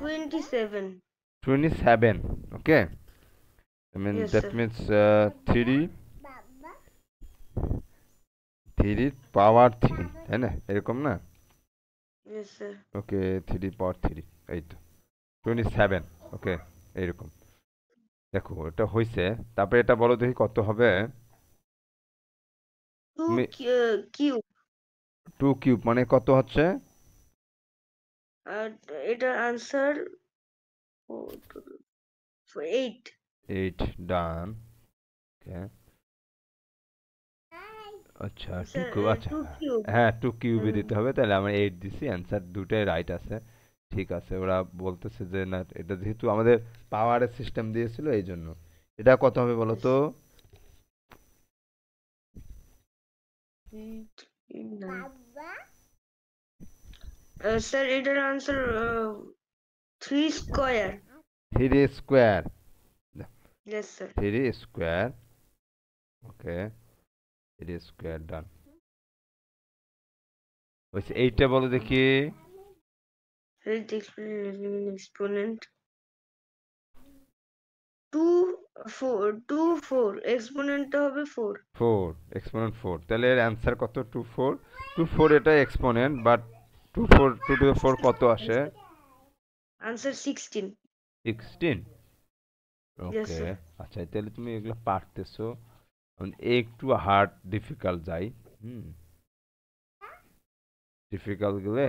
27. 27. Okay, I mean Yes, that sir. means 3 পাওয়ার 3, তাই না, এরকম না? Yes, sir. ওকে, 3 পাওয়ার 3, এই তো 27। ওকে, এইরকম। দেখো এটা হয়েছে, তারপরে এটা বলো দেখি কত হবে। 2 তুমি cube. 2 কিউব মানে কত হচ্ছে? আর এটার আনসার 8. 8 ডান। ওকে, আচ্ছা 2 স্যার কিউব, আচ্ছা 2 কিউব। হ্যাঁ 2 কিউবে দিতে হবে, তাহলে আমরা 8 দিছি, অ্যান্সার দুটাই রাইট আছে। ঠিক আছে, ওরা বলতেছে যে না, এটা যেহেতু আমাদের পাওয়ারের সিস্টেম দিয়েছিল এই জন্য। এটা কত হবে বলো তো? 8, 9. স্যার এটার answer 3 square. 3 square. Yes sir. 3 square. Okay, 3 square done. হয়েছে, এইটা বলো দেখি। এক্সপোনেন্ট 2 4 2 4 এক্সপোনেন্টটা হবে 4। 4 এক্সপোনেন্ট 4, তাহলে এর অ্যান্সার কত? 24। 24 এটা এক্সপোনেন্ট, বাট 24 2 টু 4 কত আসে? আনসার 16। 16। Yes okay, sir. আচ্ছা তাহলে তুমি এগুলো পারতেছো। একটু হার্ড ডিফিকাল্ট যাই। হুম, ডিফিকাল্ট গেলে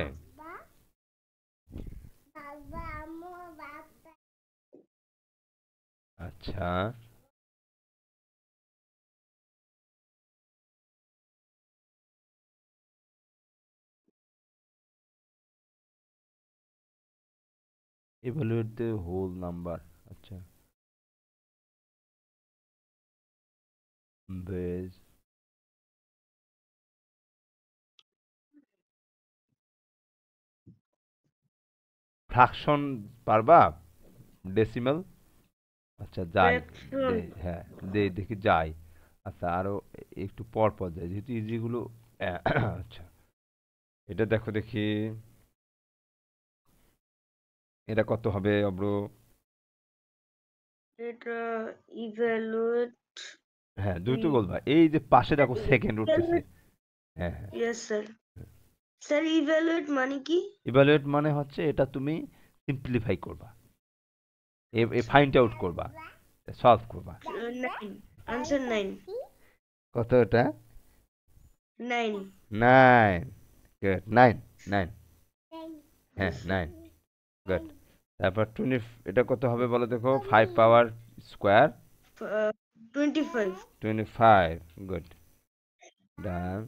আচ্ছা, evaluate the whole number। আচ্ছা, বেশ, ফ্র্যাকশন পারবা? ডেসিমাল? আচ্ছা যাই, ফ্র্যাকশন। হ্যাঁ দেখি যাই। আচ্ছা আরো একটু পর পর যাই, যেহেতু ইজিগুলো। আচ্ছা, এটা দেখো দেখি, এটা কত হবে অব্র? এটা ইভ্যালুয়েট। হ্যাঁ দ্রুত বলবা, এই যে পাশে দেখো সেকেন্ড উঠতেছে। হ্যাঁ হ্যাঁ, ইয়েস স্যার। স্যার ইভ্যালুয়েট মানে কি? ইভালুয়েট মানে হচ্ছে এটা তুমি সিম্পলিফাই করবা, আচ্ছা। ফাইন্ড আউট করবা, সলভ করবা। 9। আনসার 9। কত এটা? 9। 9। গুড, 9। 9, হ্যাঁ ইয়েস 9। গুড। তারপর 20, এটা কত হবে বলো দেখো? 5 পাওয়ার স্কোয়ার। স্যার। 25। 25। গুড, ডান।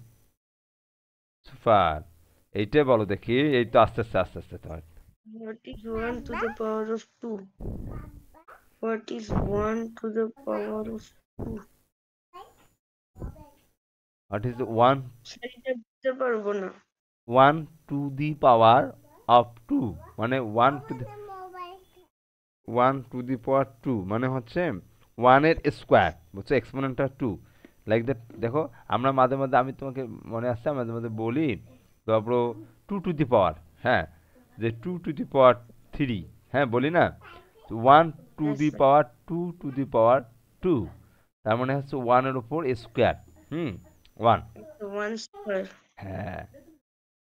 সুপার। এইটা বলো দেখি, এই তো আস্তে আস্তে আস্তে আস্তে তোমার। What is 1 to the power of 2? What is 1 to the power of 2? What is 1? Sir এটা বুঝতে পারবো না। 1 টু দি পাওয়ার অফ 2 মানে 1 to the 1 two the power 2 মানে হচ্ছে 1 এর স্কোয়ার, বুঝছো? এক্সপোনেন্টটা 2, লাইক দ্যাট। দেখো আমরা মাঝে মাঝে, আমি তোমাকে মনে আছে মাঝে মাঝে বলি, তারপর 2 টু দি পাওয়ার, হ্যাঁ, যে 2 টু দি পাওয়ার 3, হ্যাঁ বলি না? 1 to yes the sir. Power 2 to the power 2, তার মানে হচ্ছে 1 এর উপর স্কোয়ার। হুম, 1। 1 স্কয়ার। হ্যাঁ,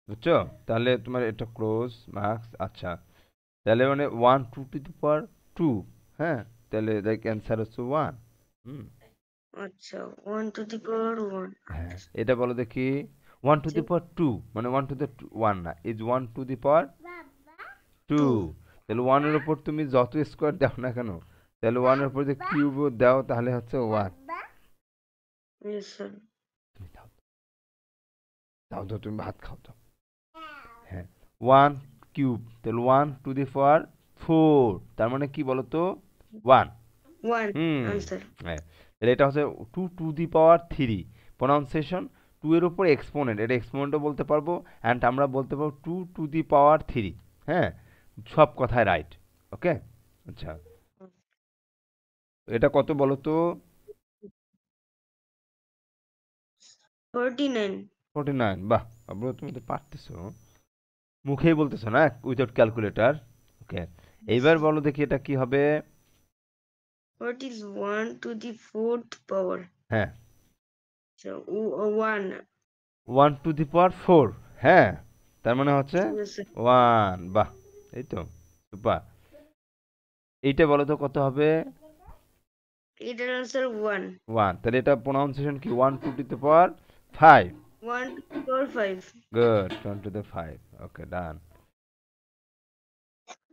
বুঝছো? তাহলে তোমার এটা ক্লোজ মার্কস। আচ্ছা, তাহলে মানে 1 2 টু দি পাওয়ার 2, হ্যাঁ, তাহলে দেখ অ্যান্সার হচ্ছে 1। হুম, আচ্ছা 1 to the power 1। হ্যাঁ, এটা বলো দেখি, 1 টু আচ্ছা দি পাওয়ার 2 মানে 1 টু দি 1 না, ইজ 1 টু দি পাওয়ার 2। 2। তাহলে 1 এর উপর তুমি যত স্কোয়ার দাও না কেন, তাহলে 1 এর উপর যে কিউব দাও তাহলে হচ্ছে 1। Yes sir. তুমি দাও, দাও তো, তুমি ভাত খাও তো। হ্যাঁ, 1 কিউব, তাহলে 1 টু দি পাওয়ার 4, তার মানে কি বলো তো? 1। 1 হুম, আনসার। হ্যাঁ, তাহলে এটা হচ্ছে 2 টু দি পাওয়ার 3 প্রনাউন্সিয়েশন। 2 এর উপর এক্সপোনেন্ট, এটা এক্সপোনেন্টও বলতে পারবো, অ্যান্ড আমরা বলতে পারবো 2 টু দি পাওয়ার 3। হ্যাঁ, সব কথায় রাইট। ওকে, আচ্ছা, এটা কত বলো তো? 49। 49। বাহ, আব্বু তুমি তো পারতেছো, মুখেই বলতেছো না উইথাউট ক্যালকুলেটর। ওকে, এইবার বলো দেখি এটা কি হবে। What is 1 to the 4th power? হ্যাঁ, So 1. 1 টু দি পাওয়ার 4। হ্যাঁ, তার মানে হচ্ছে Yes, sir. 1। বাহ, এই তো সুপার। এইটা বলো তো কত হবে। Eটার answer 1. 1, তাহলে এটা প্রোনাউন্সিয়েশন কি 1 two the power 5। 1 to the power 5. Good, 1 to the 5। ওকে, ডান।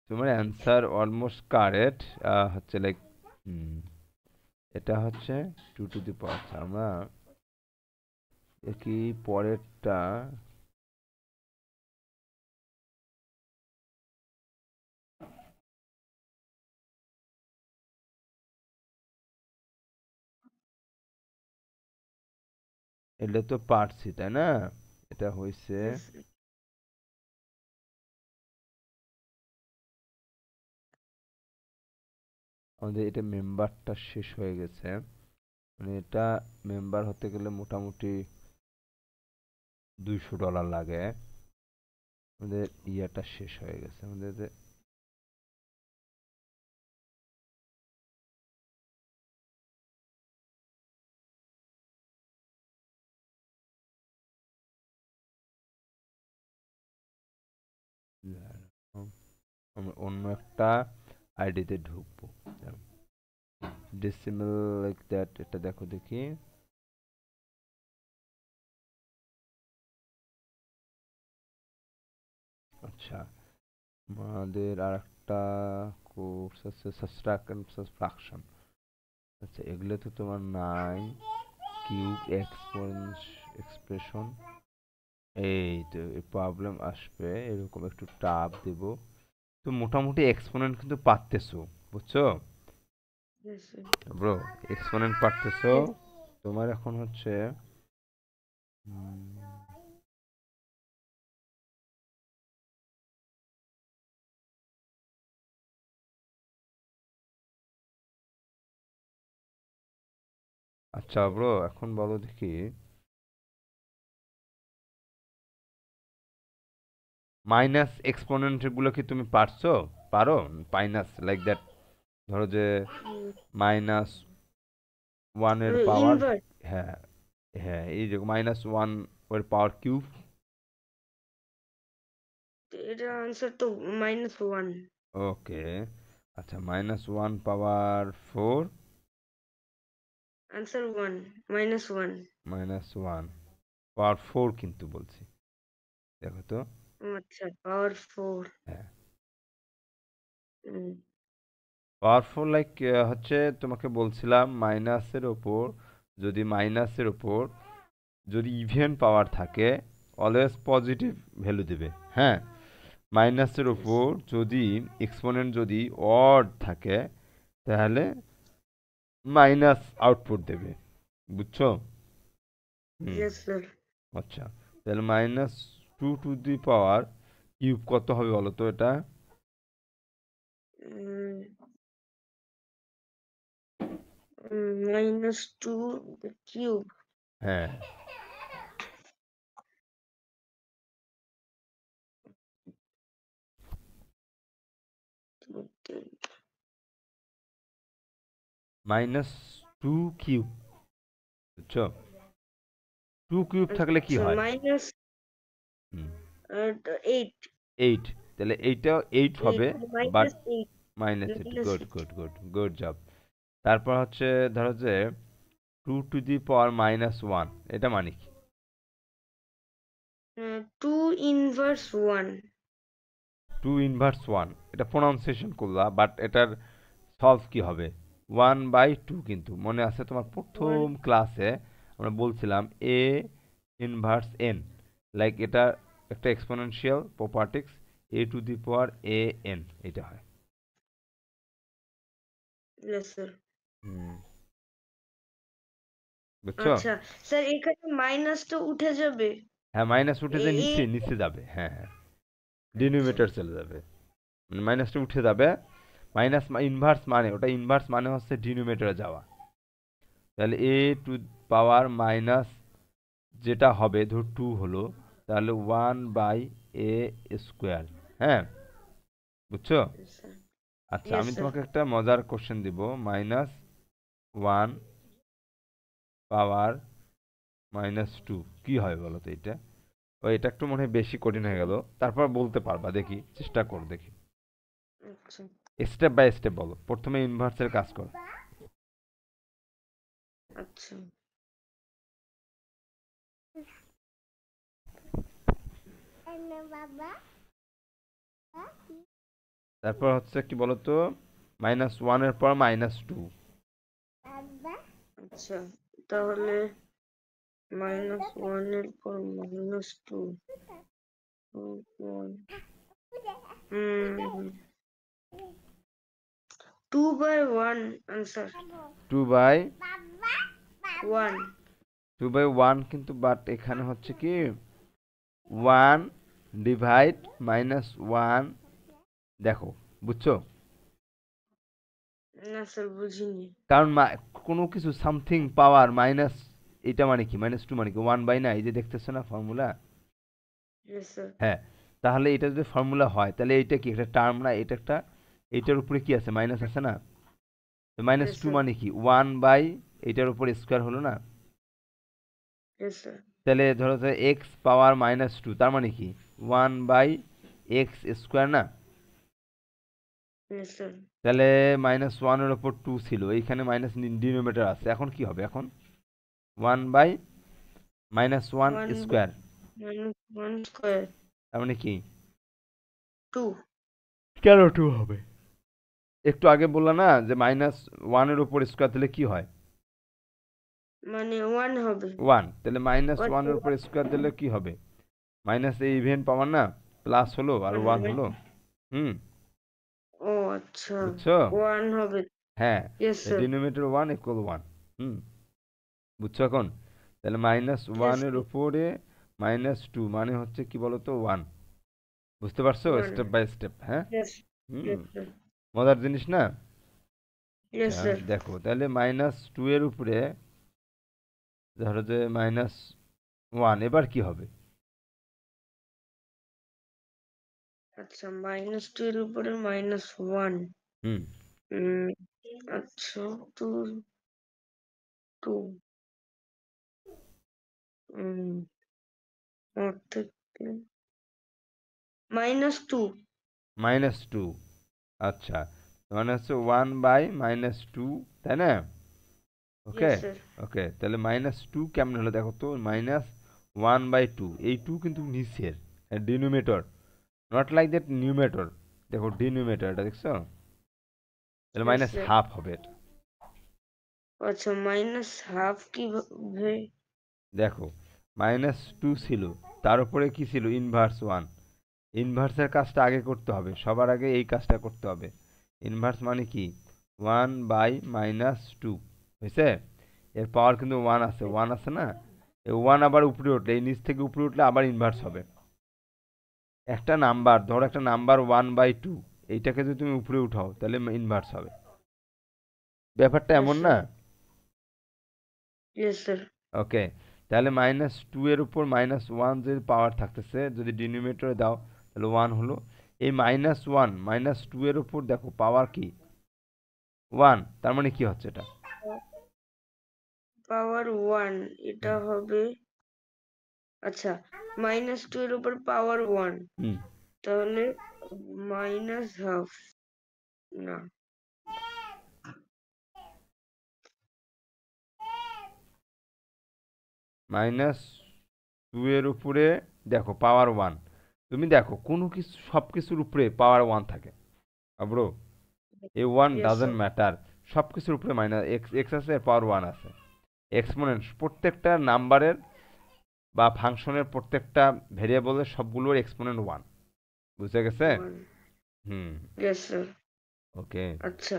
তোমার অ্যান্সার অলমোস্ট কারেক্ট। হচ্ছে লাইক এটা হচ্ছে 2 টু দি পাওয়ার। আমরা কি পরেরটা এটা তো পারছি তাই না। এটা হয়েছে Yes, sir. আমাদের এটা মেম্বারটা শেষ হয়ে গেছে। মানে এটা মেম্বার হতে গেলে মোটামুটি $200 লাগে। আমাদের ইয়াটা শেষ হয়ে গেছে আমাদের আমরা অন্য একটা আইডিতে ঢুকবো। ডেসিমেল লাইক দ্যাট, এটা দেখো দেখি। আচ্ছা, আমাদের আর একটা কোর্স আছে সাবট্রাকশন সাবট্রাকশন। আচ্ছা, এগুলো তো তোমার নাই। কিউব এক্সপ্রেশন, এই তো প্রবলেম আসবে এরকম একটু টাপ দেব। তো মোটামুটি এক্সপোনেন্ট কিন্তু পারতেছো, বুঝছো Yes, sir. ব্রো, এক্সপোনেন্ট পারতেছো। Yes. তোমার এখন হচ্ছে উম, আচ্ছা ব্রো, এখন বলো দেখি মাইনাস এক্সপোনেন্ট গুলো কি তুমি পারছো? পারো মাইনাস লাইক দ্যাট, ধরো যে Mm. মাইনাস ওয়ানের পাওয়ার। Invert. হ্যাঁ, হ্যাঁ, এই যে -1 এর পাওয়ার কিউব। এটার answer তো -1. ওকে, আচ্ছা, -1 পাওয়ার 4। Answer 1. -1. -1 পাওয়ার 4 কিন্তু বলছি, দেখো তো। আচ্ছা, power 4. হ্যাঁ, Mm. পাওয়ার 4 লাইক হচ্ছে তোমাকে বলছিলাম মাইনাসের ওপর যদি ইভেন পাওয়ার থাকে অলওয়েজ পজিটিভ ভ্যালু দেবে। হ্যাঁ, মাইনাসের Yes. ওপর যদি এক্সপোনেন্ট যদি অড থাকে তাহলে মাইনাস আউটপুট দেবে, বুঝছো? হুম, Yes, sir. আচ্ছা, তাহলে -2 টু দি পাওয়ার কিউব কত হবে বলো তো এটা। Mm. -2 the cube. হ্যাঁ, Okay. -2 কিউব, বুঝছো? 2 কিউব থাকলে কি আচ্ছা, হয়? minus হুম, 8. 8, তাহলে এইটাও 8 8. হবে, but -8. -8। Good -8. Good good good job. তারপর হচ্ছে ধরো যে 2 টু দি পাওয়ার -1, এটা মানে কি? 2 inverse 1. 2 ইনভার্স 1, এটা প্রোনাউন্সিয়েশন করলা, বাট এটার সলভ কি হবে? 1/2 কিন্তু মনে আছে তোমার প্রথম 1. ক্লাসে আমরা বলছিলাম এ ইনভার্স এন, লাইক এটা একটা exponential properties, a to the power a n, এটা হয়। Yes, sir. হুম, বুঝছো? আচ্ছা, স্যার এখানে মাইনাসটা উঠে যাবে। হ্যাঁ, মাইনাস উঠে এ যে এ নিচে নিচে যাবে। হ্যাঁ হ্যাঁ, আচ্ছা। ডিনোমিনেটর চলে যাবে, মানে মাইনাসটা উঠে যাবে। মাইনাস ইনভার্স মানে ওটা ইনভার্স মানে হচ্ছে ডিনোমিনেটরে যাওয়া। তাহলে এ টু পাওয়ার মাইনাস যেটা হবে ধর 2 হলো, তাহলে 1/a স্কোয়ার। হ্যাঁ, বুঝছো? Yes, sir. আচ্ছা, Yes, আমি sir. তোমাকে একটা মজার কোশ্চেন দিব। -1 পাওয়ার -2 কি হয় বলো তো এটা? ও, এটা একটু মনে হয় বেশি কঠিন হয়ে গেল। তারপর বলতে পারবা, দেখি, চেষ্টা করো দেখি। আচ্ছা স্টেপ বাই স্টেপ বলো। প্রথমে ইনভার্সের কাজ করো। আচ্ছা তারপর হচ্ছে কি বলতো, -1 এর পর -2। আচ্ছা তাহলে -1 এর পর -2 2/1 আনসার 1 2/1 কিন্তু, বাট এখানে হচ্ছে কি 1 ডিভাইড -1, দেখো, বুঝছো? না স্যার বুঝিনি কারণ কোনো কিছু সামথিং পাওয়ার মাইনাস, এটা মানে কি -2 মানে কি 1/9, এই যে দেখতেছো না ফর্মুলা? ইয়েস স্যার হ্যাঁ, তাহলে এটা যদি ফর্মুলা হয় তাহলে এটা কি একটা টার্ম না? এটা একটা, এটার উপরে কি আছে, মাইনাস আছে না? তো ইয়েস -2 স্যার মানে কি 1/ এটার উপর স্কোয়ার হলো না? ইয়েস স্যার তাহলে ধরো যে এক্স পাওয়ার -2, তার মানে কি 1/x² না? ইয়েস স্যার তাহলে -1 এর উপর 2 ছিল, এইখানে মাইনাস ডিনোমিনেটর আছে, এখন কি হবে? এখন 1/-1 1 স্কোয়ার, -1 স্কয়ার তার মানে কি 2 কেন 2 হবে? একটু আগে বললা না যে -1 এর উপর স্কোয়ার দিলে কি হয়? মানে 1 হবে 1। তাহলে -1 এর উপর স্কোয়ার দিলে কি হবে? মাইনাস, এই ইভেন পাওয়ার না, প্লাস হলো আর 1 হলো। হুম, ও আচ্ছা বুঝছো? 1 হবে হ্যাঁ, ইয়েস স্যার ডিনোমিনেটর 1 = 1। হুম, বুঝছো এখন? তাহলে ইয়েস -1 এর উপরে -2 মানে হচ্ছে কি বলতো, 1। বুঝতে পারছো? 1 স্টেপ বাই স্টেপ, হ্যাঁ। ইয়েস হুম, ইয়েস স্যার মজার জিনিস না? ইয়েস আচ্ছা, স্যার দেখো, তাহলে -2 এর উপরে ধরো যে -1, এবার কি হবে? আচ্ছা -2 এর উপরে -1 হুম, আচ্ছা 2 2 অর্থাৎ -2 -2, আচ্ছা, মানে হচ্ছে 1/-2, তাই না? ওকে, ইয়েস স্যার ওকে, তাহলে -2 কেমন হলো দেখো তো, -1/2, এই 2 কিন্তু নিচের ডিনোমিনেটর, নট লাইক দ্যাট নিউমেটর। দেখো ডিনোমিনেটর, এটা দেখছো? তাহলে ইয়েস স্যার -1/2 হবে এটা। আচ্ছা -1/2 কিভাবে দেখো, -2 ছিল, তার উপরে কি ছিল, ইনভার্স 1। ইনভার্সের কাজটা আগে করতে হবে, সবার আগে এই কাজটা করতে হবে। ইনভার্স মানে কি 1/-2 হয়েছে। এর পাওয়ার কিন্তু 1 আছে, 1 আছে না? এই 1 আবার উপরে উঠলে, এই নিচ থেকে উপরে উঠলে আবার ইনভার্স হবে। একটা নাম্বার, ধরো একটা নাম্বার 1/2, এইটাকে যদি তুমি উপরে উঠাও তাহলে ইনভার্স হবে। ব্যাপারটা ইয়েস এমন স্যার না? ইয়েস স্যার ওকে, তাহলে -2 এর উপর -1 যদি পাওয়ার থাকতেছে, যদি ডিনোমিনেটরে দাও তাহলে 1 হলো। এই -1 -2 এর উপর দেখো পাওয়ার কি 1, তার মানে কি হচ্ছে এটা? পাওয়ার 1 এটা হুম, হবে আচ্ছা -2 এর উপর পাওয়ার 1 হুম, তাহলে -1/2 না -2 এর উপরে দেখো পাওয়ার 1, তুমি দেখো কোনো কিছু, সব কিছুর উপরে পাওয়ার 1 থাকে ব্রো। এই 1 ইয়েস ডাজন্ট স্যার ম্যাটার, সব কিছুর উপরে মাইনাস এক্স, এক্স আছে, পাওয়ার 1 আছে। এক্সপোনেন্ট প্রত্যেকটা নাম্বারের বা ফাংশনের প্রত্যেকটা ভেরিয়েবলের সবগুলোর এক্সপোনেন্ট 1। বুঝে গেছে? 1 হুম, ইয়েস স্যার ওকে। আচ্ছা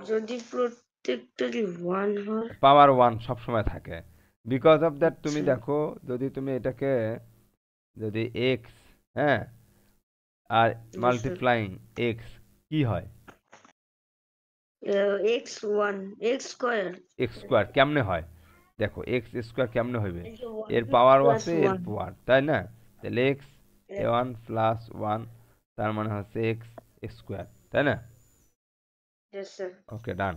যদি প্রত্যেকটারই 1 হয় পাওয়ার 1 সবসময় থাকে, বিকজ অফ দ্যাট। তুমি আচ্ছা দেখো, যদি তুমি এটাকে, যদি এক্স, হ্যাঁ, আর ইয়েস স্যার মাল্টিপ্লাইং এক্স কি হয়? x1 x square x square কেমনে হয়? দেখো এক্স স্কোয়ার কেমনে হইবে? এই যে এর 1 পাওয়ারও প্লাস আছে, এর 1 পাওয়ার, তাই না? তাহলে এক্স 1 + 1, তার মানে হচ্ছে এক্স স্কোয়ার, তাই না? Yes, sir. ওকে, ডান।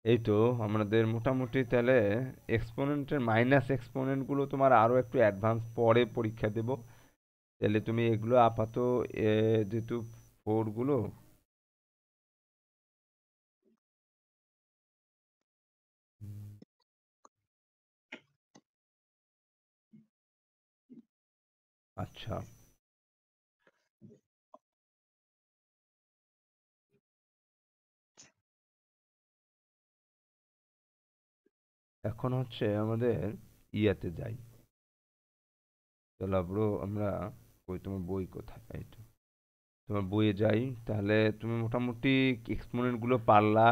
এই তো আমাদের মোটামুটি তাহলে এক্সপোনেন্টের মাইনাস এক্সপোনেন্টগুলো তোমার আরও একটু অ্যাডভান্স পরে পরীক্ষা দেব। তাহলে তুমি এগুলো আপাতত যেহেতু ফোরগুলো আচ্ছা, এখন হচ্ছে আমাদের ইয়াতে যাই। চলো ব্রো, আমরা কই, তোমার বই কোথায়? এই তো তোমার বইয়ে যাই। তাহলে তুমি মোটামুটি এক্সপোনেন্টগুলো পারলা,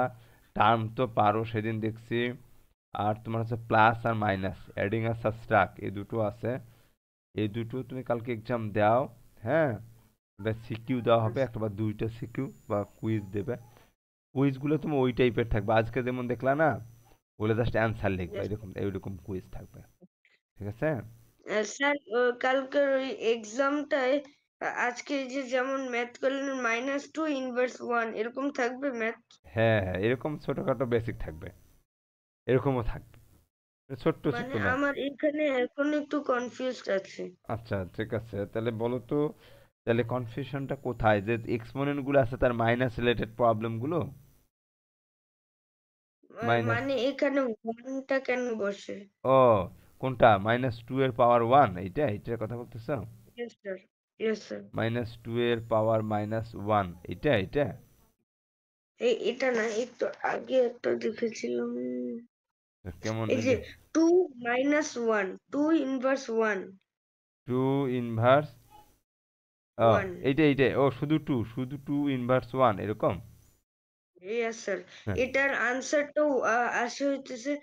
টার্ম তো পারো সেদিন দেখছি। আর তোমার হচ্ছে প্লাস আর মাইনাস, অ্যাডিং আর সাবট্রাক্ট, এই দুটো আছে। এই দুটো তুমি কালকে এক্সাম দাও। হ্যাঁ, এটা সিকিউ দেওয়া হবে, একটা বা দুইটা সিকিউ বা কুইজ দেবে। কুইজগুলো তুমি ওই টাইপের থাকবে, আজকে যেমন দেখলা না, বলে জাস্ট অ্যান্সার লিখবা, Yes. এরকম এইরকম কুইজ থাকবে। ঠিক আছে? স্যার, কালকের ওই এক্সামটায় আজকে যে যেমন ম্যাথ করলেন -2 ইনভার্স 1 এরকম থাকবে ম্যাথ? হ্যাঁ হ্যাঁ, এরকম ছোটখাটো বেসিক থাকবে, এরকমও থাকবে, ছোট্ট ছোট্ট মানে ম্যাথ। আমার এখানে এখন একটু কনফিউজড আছে। আচ্ছা ঠিক আছে, তাহলে বলো তো, তাহলে কনফিউশনটা কোথায়? যে এক্সপোনেন্ট গুলো আছে তার মাইনাস রিলেটেড প্রবলেম গুলো? মাইনাস, মানে এখানে 1টা কেন বসে? ও কোনটা? -2 এর পাওয়ার 1, এইটা এইটার কথা বলতেছো? Yes sir, yes sir. -2 এর পাওয়ার -1, এইটা এইটা এটা না, একটু আগে একটা দেখেছিলাম। কেমন? এই এই যে যে 2 -1, 2 ইনভার্স 1, 2 ইনভার্স, 1। এইটা এইটা, ও শুধু 2, শুধু 2 ইনভার্স 1 এরকম? Yes sir. হ্যাঁ এটার আনসারটাও আসে হইতেছে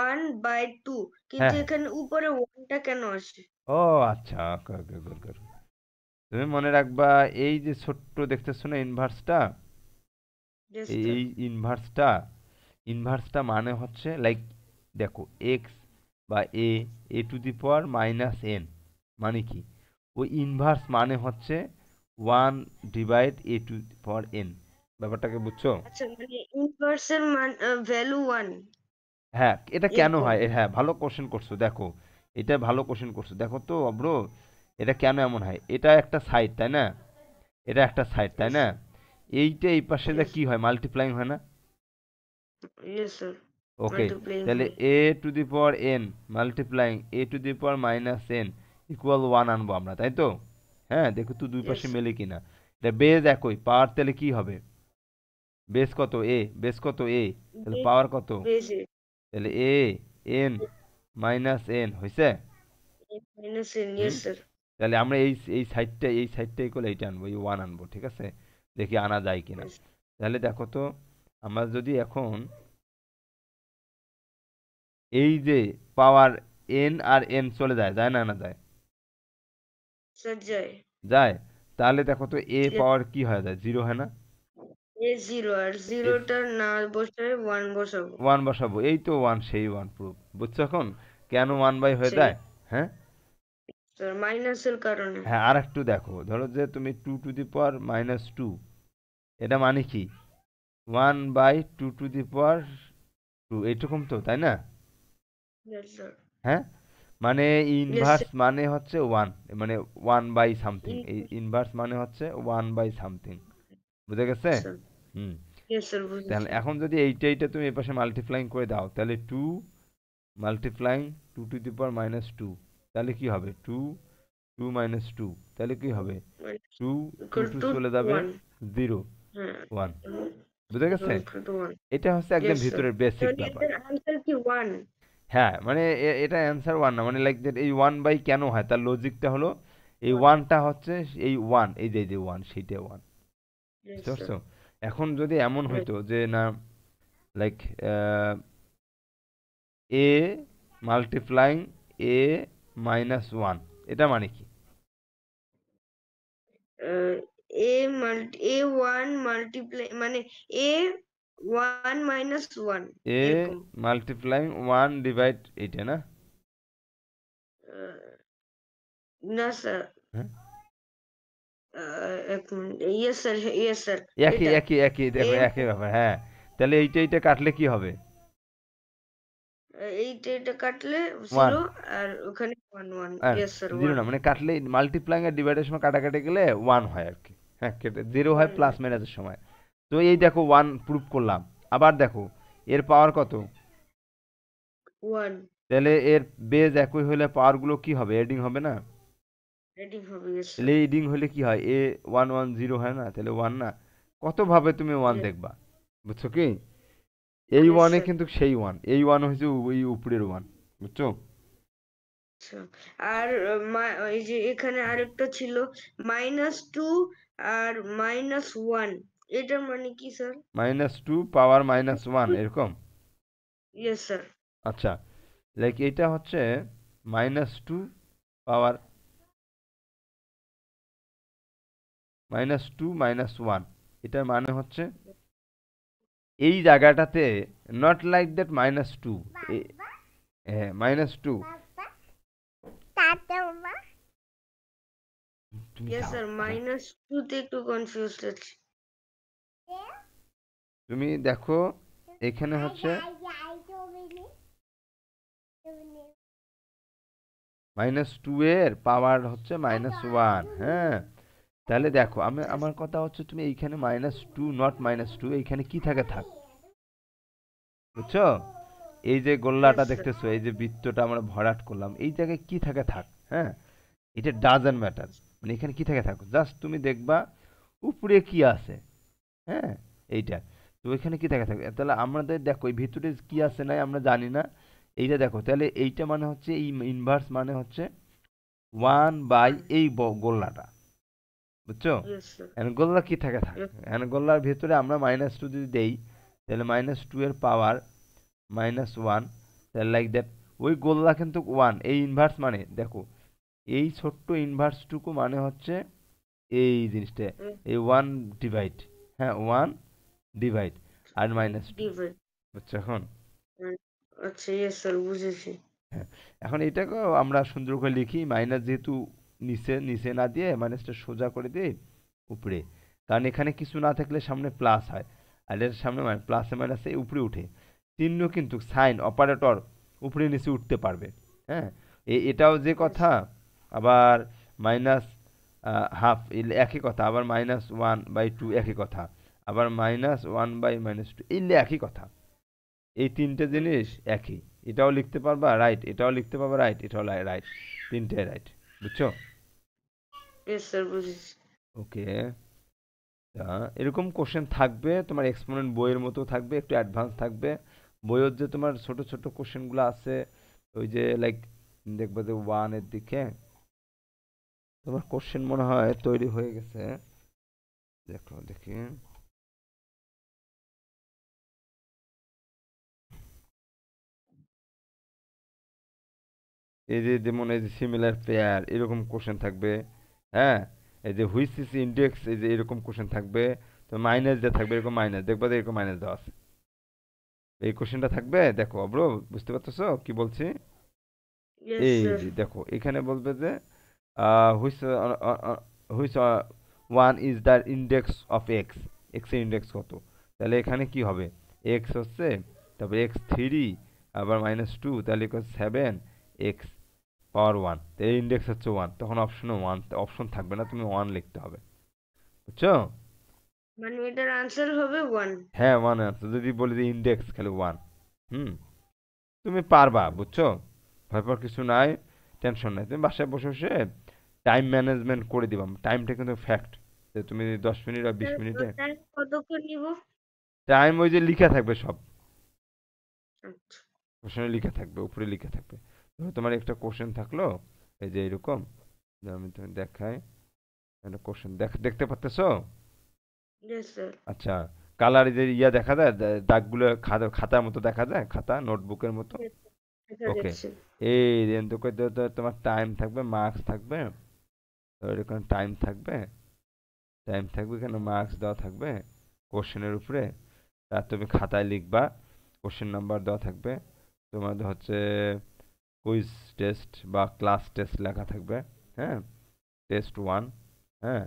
1/2, কিন্তু হ্যাঁ, এখানে উপরে 1টা কেন আসে? ও আচ্ছা, ওকে ওকে, গুড গুড। তুমি মনে রাখবা, এই যে ছোট্ট দেখতেছো না ইনভার্সটা, ইয়েস এই স্যার। এই ইনভার্সটা, ইনভার্সটা মানে হচ্ছে লাইক, দেখো এক্স বা এ টু দি পাওয়ার -n, মানে কি? ওই ইনভার্স মানে হচ্ছে 1/a two the power n। ব্যাপারটাকে বুঝছো? আচ্ছা, মানে ইনভার্সের মান ভ্যালু 1 হ্যাঁ, এটা কেন এরকম? হয়? হ্যাঁ, ভালো কোশ্চেন করছো, দেখো এটা ভালো কোশ্চেন করছো, দেখো তো ব্রো, এটা কেন এমন হয়? এটা একটা সাইড, তাই না? এটা একটা সাইড, তাই ইয়েস না? স্যার, এইটা এই পাশে যা ইয়েস, কি হয়, মাল্টিপ্লাইং হয় না? Yes sir. ওকে, মাল্টিপ্লাইং তাহলে হয়। A to the power n multiplying a to the power -n equal 1 আনবো আমরা, তাই তো? হ্যাঁ, দেখো তো দুই ইয়েস পাশে স্যার। মেলে কিনা। এটা বেজ একই, পাওয়ার তাহলে কি হবে? বেস কত? বেস কত? তাহলে পাওয়ার কত? বেজে তাহলে এন -n হয়েছে? -n, হুম, ইয়েস স্যার। তাহলে আমরা এই সাইডটা ইকুয়াল এইটা আনবো, এই 1 আনবো, ঠিক আছে? দেখি আনা যায় কিনা। ইয়েস তাহলে দেখো তো, আমরা যদি এখন এই যে পাওয়ার এন আর এন চলে যায়, যায় না, আনা যায়? স্যার, যায়। যায়। তাহলে দেখো তো এ Yes, পাওয়ার কি হয়ে যায়, 0 হয় না? A0, আর এ জিরোটা না বসায় 1 বসাবো। 1 বসাবো, এই তো 1, সেই 1 প্রুফ। বুঝছো এখন কেন 1/, হয়ে সেই যায়? হ্যাঁ স্যার, মাইনাসের কারণে। হ্যাঁ, আর একটু দেখো, ধরো যে তুমি 2 টু দি পাওয়ার -2, এটা মানে কি? 1/2 টু দি পাওয়ার 2, এইরকম তো, তাই না? Yes sir. হ্যাঁ, মানে ইয়েস ইনভার্স স্যার। মানে হচ্ছে 1, মানে 1/সামথিং, এই ইনভার্স মানে হচ্ছে 1/সামথিং। বুঝে গেছে? স্যার, হুম। ইয়েস স্যার, তাহলে বুঝেছি। এখন যদি এইটা তুমি এই পাশে মাল্টিপ্লাইং করে দাও, তাহলে 2 মাল্টিপ্লাইং 2 টু দি পাওয়ার -2, তাহলে কি হবে? 2, 2 - 2, তাহলে কি হবে? 2, 2 ইকুয়াল 2 টু চলে যাবে, 1। 0, হ্যাঁ, 1। বুঝে গেছে? Equal to 1। এটা হচ্ছে একদম ইয়েস স্যার। ভিতরের বেসিক তাহলে ব্যাপার। এটার আনসার কি 1? হ্যাঁ, মানে এটা অ্যান্সার 1 না, মানে লাইক দ্যাট, এই 1/, কেন হয় তার লজিকটা হলো, এই 1, 1টা হচ্ছে এই 1, এই যে 1, সেইটা 1। ইয়েস বুঝতে স্যার। পারছো? এখন যদি এমন ইয়েস, হইতো যে না, লাইক এ মাল্টিপ্লাইং a-1, এটা মানে কি? A1 মাল্টিপ্লাই মানে A1 -1 এ এরকম। মাল্টিপ্লাইং 1 ডিভাইড এইটা না? আহ, না স্যার, হ্যাঁ এক minute, yes sir, yes sir, একই এটা একই একই দেখো এর একই ব্যাপার, হ্যাঁ। তাহলে এইটা কাটলে কি হবে? এইটা কাটলে ওয়ান। 0, আর ওখানে 1 1, ইয়েস স্যার, 0 1 না, মানে কাটলে মাল্টিপ্লাইং আর ডিভাইডের সময় কাটাকাটি গেলে 1 হয় আর কি। হ্যাঁ, কেটে 0 হয় 1 প্লাস মাইনাসের সময়। তো এই দেখো 1 প্রুফ করলাম। আবার দেখো এর পাওয়ার কত? 1 তাহলে এর বেজ একই হলে পাওয়ারগুলো কি হবে? এডিং হবে না? রেডি হবে, ইয়েস তাহলে স্যার, এডিং হলে কি হয়? এ 1 1 0 হয় না? তাহলে 1 না? কতভাবে তুমি 1 ইয়েস, দেখবা? বুঝছো কি? এই ইয়েস 1 এ স্যার। কিন্তু সেই 1, এই 1 হচ্ছে ওই উপরের 1। বুঝছো? আচ্ছা, আর এই যে এখানে আরেকটা ছিল -2 আর -1, এটার মানে কি স্যার? -2 পাওয়ার -1 এরকম? Yes sir. আচ্ছা, লাইক এটা হচ্ছে -2 পাওয়ার -2 -1, এটার মানে হচ্ছে এই জায়গাটাতে নট লাইক দ্যাট -2, হ্যাঁ -2। তুমি ইয়েস যাও স্যার, যাও, -2 তে একটু কনফিউজড আছি। তুমি দেখো এখানে হচ্ছে -2 এর পাওয়ার হচ্ছে -1, হ্যাঁ। তাহলে দেখো আমার কথা হচ্ছে তুমি এইখানে -2 নট -2, এইখানে কি থাকে থাক, বুঝছো? এই যে ইয়েস গোল্লাটা স্যার। দেখতেছো, এই যে বৃত্তটা আমরা ভরাট করলাম, এই জায়গায় কি থাকে থাক, হ্যাঁ। এটা ডাজন্ট ম্যাটার, মানে এখানে কি থাকে থাক, জাস্ট তুমি দেখবা উপরে কি আছে, হ্যাঁ, এইটা। তো এখানে কি থাকে থাকে, তাহলে আমাদের দেখো এই ভিতরে কি আছে নাই আমরা জানি না। এইটা দেখো, তাহলে এইটা মানে হচ্ছে এই ইনভার্স মানে হচ্ছে 1 বাই 1, এই গোল্লাটা, বুঝছো? Yes sir. গোল্লা কি থাকে থাক, গোল্লার ভিতরে আমরা -2 যদি দেই, তাহলে -2 এর পাওয়ার -1, তাহলে লাইক দ্যাট ওই গোল্লা কিন্তু 1, এই ইনভার্স মানে দেখো এই ছোট্ট ইনভার্সটুকু মানে হচ্ছে এই জিনিসটা, এই 1 ডিভাইড, হ্যাঁ 1 ডিভাইড আর -2, ডিভাইড। বুঝছো এখন? আচ্ছা, ইয়েস স্যার, বুঝেছি। হ্যাঁ, এখন এটাকেও আমরা সুন্দর করে লিখি, মাইনাস যেহেতু নিচে নিচে না দিয়ে মাইনাসটা সোজা করে দিই উপরে, কারণ এখানে কিছু না থাকলে সামনে প্লাস হয়, আর এর সামনে প্লাসে মাইনাসে উপরে উঠে, চিহ্ন কিন্তু সাইন অপারেটর উপরে নিচে উঠতে পারবে, হ্যাঁ। এটাও যে ইয়েস, কথা, আবার মাইনাস হাফ একই কথা, আবার -1/2 একই কথা, আবার -1/-2 এলে একই কথা। এই তিনটে জিনিস একই, এটাও লিখতে পারবা রাইট, এটাও লিখতে পারবা রাইট, এটাও রাইট, তিনটে রাইট, বুঝছো? ইয়েস স্যার, বুঝেছি। ওকে। তা এরকম কোশ্চেন থাকবে তোমার, এক্সপোনেন্ট বইয়ের মতো থাকবে, একটু অ্যাডভান্স থাকবে। বইয়ের যে তোমার ছোট ছোট কোশ্চেনগুলো আছে, ওই যে লাইক দেখবে যে 1 এর দিকে তোমার কোশ্চেন মনে হয় তৈরি হয়ে গেছে, দেখো দেখি। এই যে যেমন এই যে সিমিলার পেয়ার এরকম কোশ্চেন থাকবে, হ্যাঁ। এই যে হুইচ ইজ ইন্ডেক্স, এই যে এরকম কোশ্চেন থাকবে। তো মাইনাস দিয়ে থাকবে, এরকম মাইনাস দেখবা যে এরকম মাইনাস দেওয়া আছে, এই কোশ্চেনটা থাকবে। দেখো ব্রো, বুঝতে পারতেছো কি বলছি? ইয়েস এই স্যার। যে দেখো এখানে বলবে যে which which one is the index of x, x এর ইন্ডেক্স কত? তাহলে এখানে কি হবে? এক্স হচ্ছে, তারপরে x3, আবার -2, তাহলে 7, এক্স পাওয়ার 1, তো এর ইন্ডেক্স হচ্ছে 1, তখন অপশনে 1 অপশন থাকবে না, তুমি 1 লিখতে হবে, বুঝছো? মানে এটার আনসার হবে 1। হ্যাঁ 1 আছে, যদি বলি যে ইন্ডেক্স খালি 1। হুম, তুমি পারবা, বুঝছো? ভয় পাওয়ার কিছু নাই, টেনশন নাই, তুমি বাসায় বসে বসে টাইম ম্যানেজমেন্ট করে দিবা। টাইমটা কিন্তু ফ্যাক্ট, যে তুমি 10 মিনিট আর 20 মিনিটে টাইম কতক্ষণ নিব? টাইম ওই যে লিখা থাকবে সব, আচ্ছা, কোশ্চেনে লিখা থাকবে, উপরে লিখা থাকবে। ধরো তোমার একটা কোশ্চেন থাকলো এই যে এরকম, আমি তুমি দেখাই, একটা কোশ্চেন দেখতে পাচ্তেছো? Yes sir. আচ্ছা, কালার যে ইয়া দেখা যায়, দাগগুলো খাতার মতো দেখা যায়, খাতা নোটবুকের মতো। দেখা ওকে, যাচ্ছে। এই তোমার টাইম থাকবে, মার্কস থাকবে, তো এরকম টাইম থাকবে, এখানে মার্কস দেওয়া থাকবে কোশ্চেনের উপরে, আর তুমি খাতায় লিখবা, কোশ্চেন নাম্বার দেওয়া থাকবে, তোমার হচ্ছে কুইজ টেস্ট বা ক্লাস টেস্ট লেখা থাকবে, হ্যাঁ, টেস্ট 1, হ্যাঁ,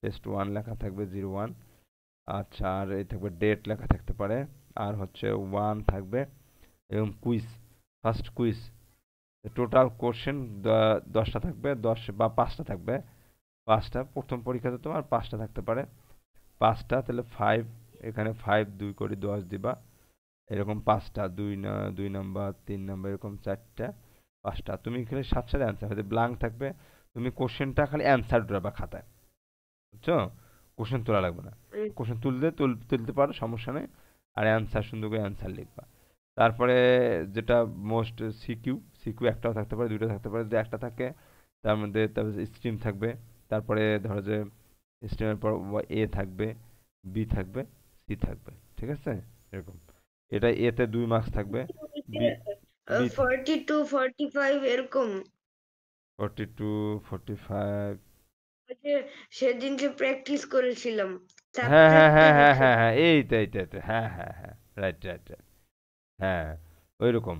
টেস্ট 1 লেখা থাকবে 01। আচ্ছা, আর এই থাকবে ডেট লেখা থাকতে পারে, আর হচ্ছে 1 থাকবে, এবং quiz, first quiz. Total question 10টা থাকবে, 10 বা 5টা থাকবে, 5টা। প্রথম পরীক্ষাতে তোমার 5টা থাকতে পারে, 5টা, তাহলে 5, এখানে 5 2 করে 10 দিবা, এরকম 5টা, 2 নাম্বার, 3 নাম্বার, এরকম 4টা, 5টা। তুমি এখানে 7 সাথে অ্যান্সার হতে ব্ল্যাঙ্ক থাকবে, তুমি কোশ্চেনটা খালি অ্যান্সার দেবা খাতায়, বুঝছো? কোশ্চেন তোলা লাগবে না, কোশ্চেন তুলতে পারো, সমস্যা নেই, আর অ্যান্সার সুন্দর করে অ্যান্সার লিখবা। তারপরে যেটা মোস্ট, সিকিউ, সিকিউ একটাও থাকতে পারে, দুইটা থাকতে পারে, যদি একটা থাকে তার মধ্যে, তারপরে স্ট্রিম থাকবে, তারপরে ধরো যে স্ট্রিমের পর এ থাকবে, বি থাকবে, সি থাকবে, ঠিক আছে? এরকম, এটা এতে 2 মার্কস থাকবে, বি, বি 42 45 এরকম। 42 45। ওই যে সেদিন যে প্র্যাকটিস করেছিলাম হ্যাঁ হ্যাঁ হ্যাঁ সাবট্রাক্টিভ হ্যাঁ এক্সেস। হ্যাঁ হ্যাঁ, এইটা, হ্যাঁ হ্যাঁ হ্যাঁ, রাইট রাইট রাইট, হ্যাঁ, ওই রকম।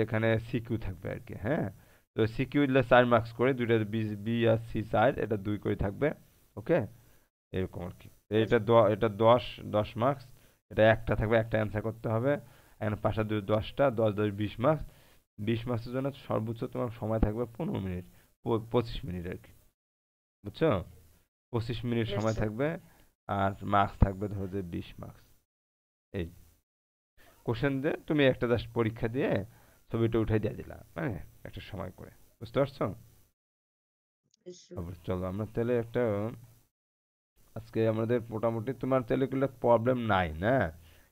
এখানে সিকিউ থাকবে আর কি, হ্যাঁ। তো সিকিউ দিলে 4 মার্কস করে, দুইটা বি, বি আর সি সাইড, এটা 2 করে থাকবে, ওকে, এরকম আর কি। তো এটা 10 মার্কস, এটা একটা থাকবে, একটা অ্যান্সার করতে হবে। এখানে পাশে 10টা, 10 10 20 মার্কস। 20 মার্কসের জন্য সর্বোচ্চ তোমার সময় থাকবে 15 মিনিট, 25 মিনিট আর কি, বুঝছো? 25 মিনিট Yes, সময় sir. থাকবে, আর মার্কস থাকবে ধরো যে 20 মার্কস। এই কোশ্চেন দিয়ে তুমি একটা জাস্ট পরীক্ষা দিয়ে ছবিটা উঠে দিয়ে দিলা, মানে একটা সময় করে, বুঝতে পারছো? Yes, sir. চলো আমরা তাহলে একটা, আজকে আমাদের মোটামুটি তোমার তাহলে গুলো প্রবলেম নাই না,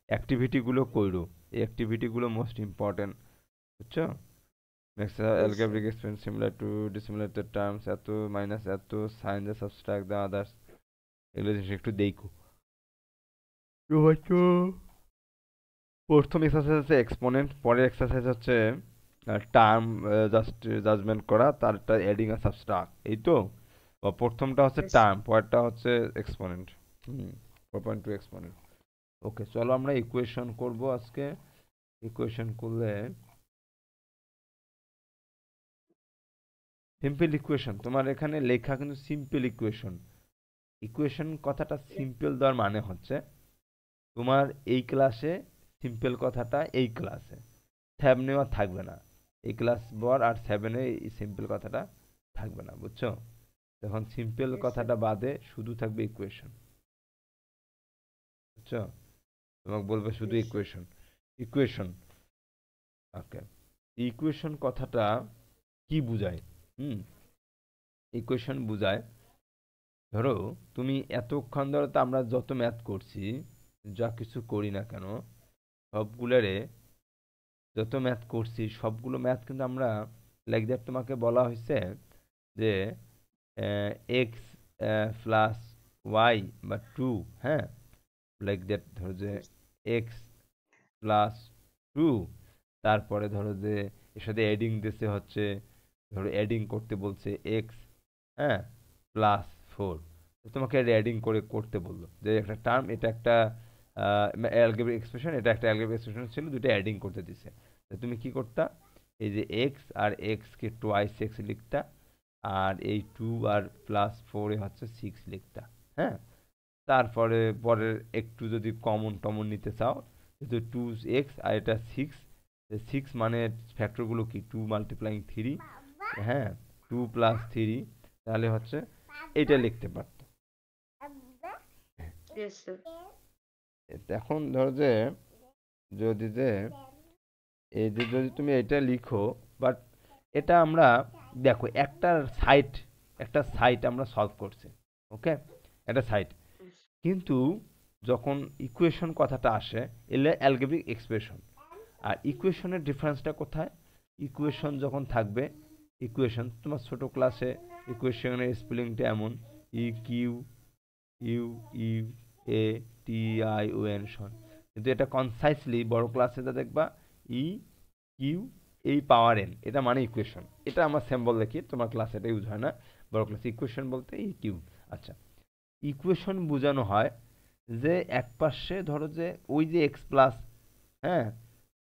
অ্যাক্টিভিটি গুলো কইরো, এই অ্যাক্টিভিটি গুলো মোস্ট ইম্পর্টেন্ট, বুঝছো? Next Yes, sir. algebraic expression similar to dissimilar terms, এত মাইনাস এত, sign the subtract the others, এগুলো জিনিস একটু দেখো। তো হয়তো প্রথম এক্সারসাইজ হচ্ছে এক্সপোনেন্ট, পরের এক্সারসাইজ হচ্ছে টার্ম জাজমেন্ট করা, তারটা এডিং আর সাবট্রাক্ট, এই তো। বা প্রথমটা হচ্ছে Yes, টার্ম, পরেরটা হচ্ছে এক্সপোনেন্ট। 4.2 এক্সপোনেন্ট। ওকে, চলো আমরা ইকুয়েশন করব আজকে। ইকুয়েশন করলে সিম্পল ইকুয়েশন, তোমার এখানে লেখা কিন্তু সিম্পল ইকুয়েশন। ইকুয়েশন কথাটা সিম্পল দেওয়ার মানে হচ্ছে তোমার এই ক্লাসে সিম্পল কথাটা এই ক্লাসে, সেভেনে আর থাকবে না, এই ক্লাস বর আর সেভেনে এই সিম্পল কথাটা থাকবে না, বুঝছো? তখন সিম্পল yes, sir. কথাটা বাদে শুধু থাকবে ইকুয়েশন, বুঝছো? তোমাকে বলবে শুধু Yes, sir. Equation, equation. Okay, equation কথাটা কি বুঝায়? হুম, ইকুয়েশন বুঝায়, ধরো তুমি এতক্ষণ ধরে তো আমরা যত ম্যাথ করছি, যা কিছু করি না কেন, সবগুলোরে, যত ম্যাথ করছি সবগুলো ম্যাথ কিন্তু আমরা, লাইক দ্যাট তোমাকে বলা হয়েছে যে এক্স প্লাস ওয়াই বা টু, হ্যাঁ, লাইক দ্যাট ধরো যে Yes, এক্স প্লাস টু, তারপরে ধরো যে এর সাথে এডিং দিতে হচ্ছে, ধরো এডিং করতে বলছে এক্স, হ্যাঁ, প্লাস 4, তোমাকে এডিং করে করতে বললো যে একটা টার্ম, এটা একটা অ্যালজেব্রিক এক্সপ্রেশন, এটা একটা অ্যালজেব্রিক এক্সপ্রেশন ছিল, দুটো অ্যাডিং করতে দিছে। তো তুমি কি করতা, এই যে এক্স আর এক্সকে টোয়াইস এক্স লিখতা, আর এই 2 আর প্লাস 4 হচ্ছে 6 লিখতা, হ্যাঁ। তারপরে পরের একটু যদি কমন টমন নিতে চাও, যেহেতু 2x আর এটা 6, 6 মানে ফ্যাক্টরগুলো কি 2 মাল্টিপ্লাইং 3, হ্যাঁ, 2 প্লাস 3, তাহলে হচ্ছে এটা লিখতে পারতো। yes, sir. এখন ধরো যে যদি যে এই যে যদি তুমি এটা লিখো, বাট এটা আমরা, দেখো একটা সাইট আমরা সলভ করছি, ওকে, একটা সাইট। Yes, কিন্তু যখন ইকুয়েশন কথাটা আসে, এলে অ্যালজেব্রিক এক্সপ্রেশন, আর ইকুয়েশনের ডিফারেন্সটা কোথায়? ইকুয়েশন যখন থাকবে, ইকুয়েশন তোমার ছোট ক্লাসে ইকুয়েশনের স্পেলিংটা এমন, E Q U U A T I O N শন, কিন্তু এটা কনসাইসলি বড় ক্লাসে যা দেখবা ই কিউ এই পাওয়ার এন, এটা মানে ইকুয়েশন। এটা আমরা সিম্বল দেখি, তোমার ক্লাসে এটা ইউজ হয় না, বড় ক্লাসে ইকুয়েশন বলতে ই কিউ। আচ্ছা, ইকুয়েশন বোঝানো হয় যে এক পাশে ধরো যে ওই যে এক্স প্লাস, হ্যাঁ,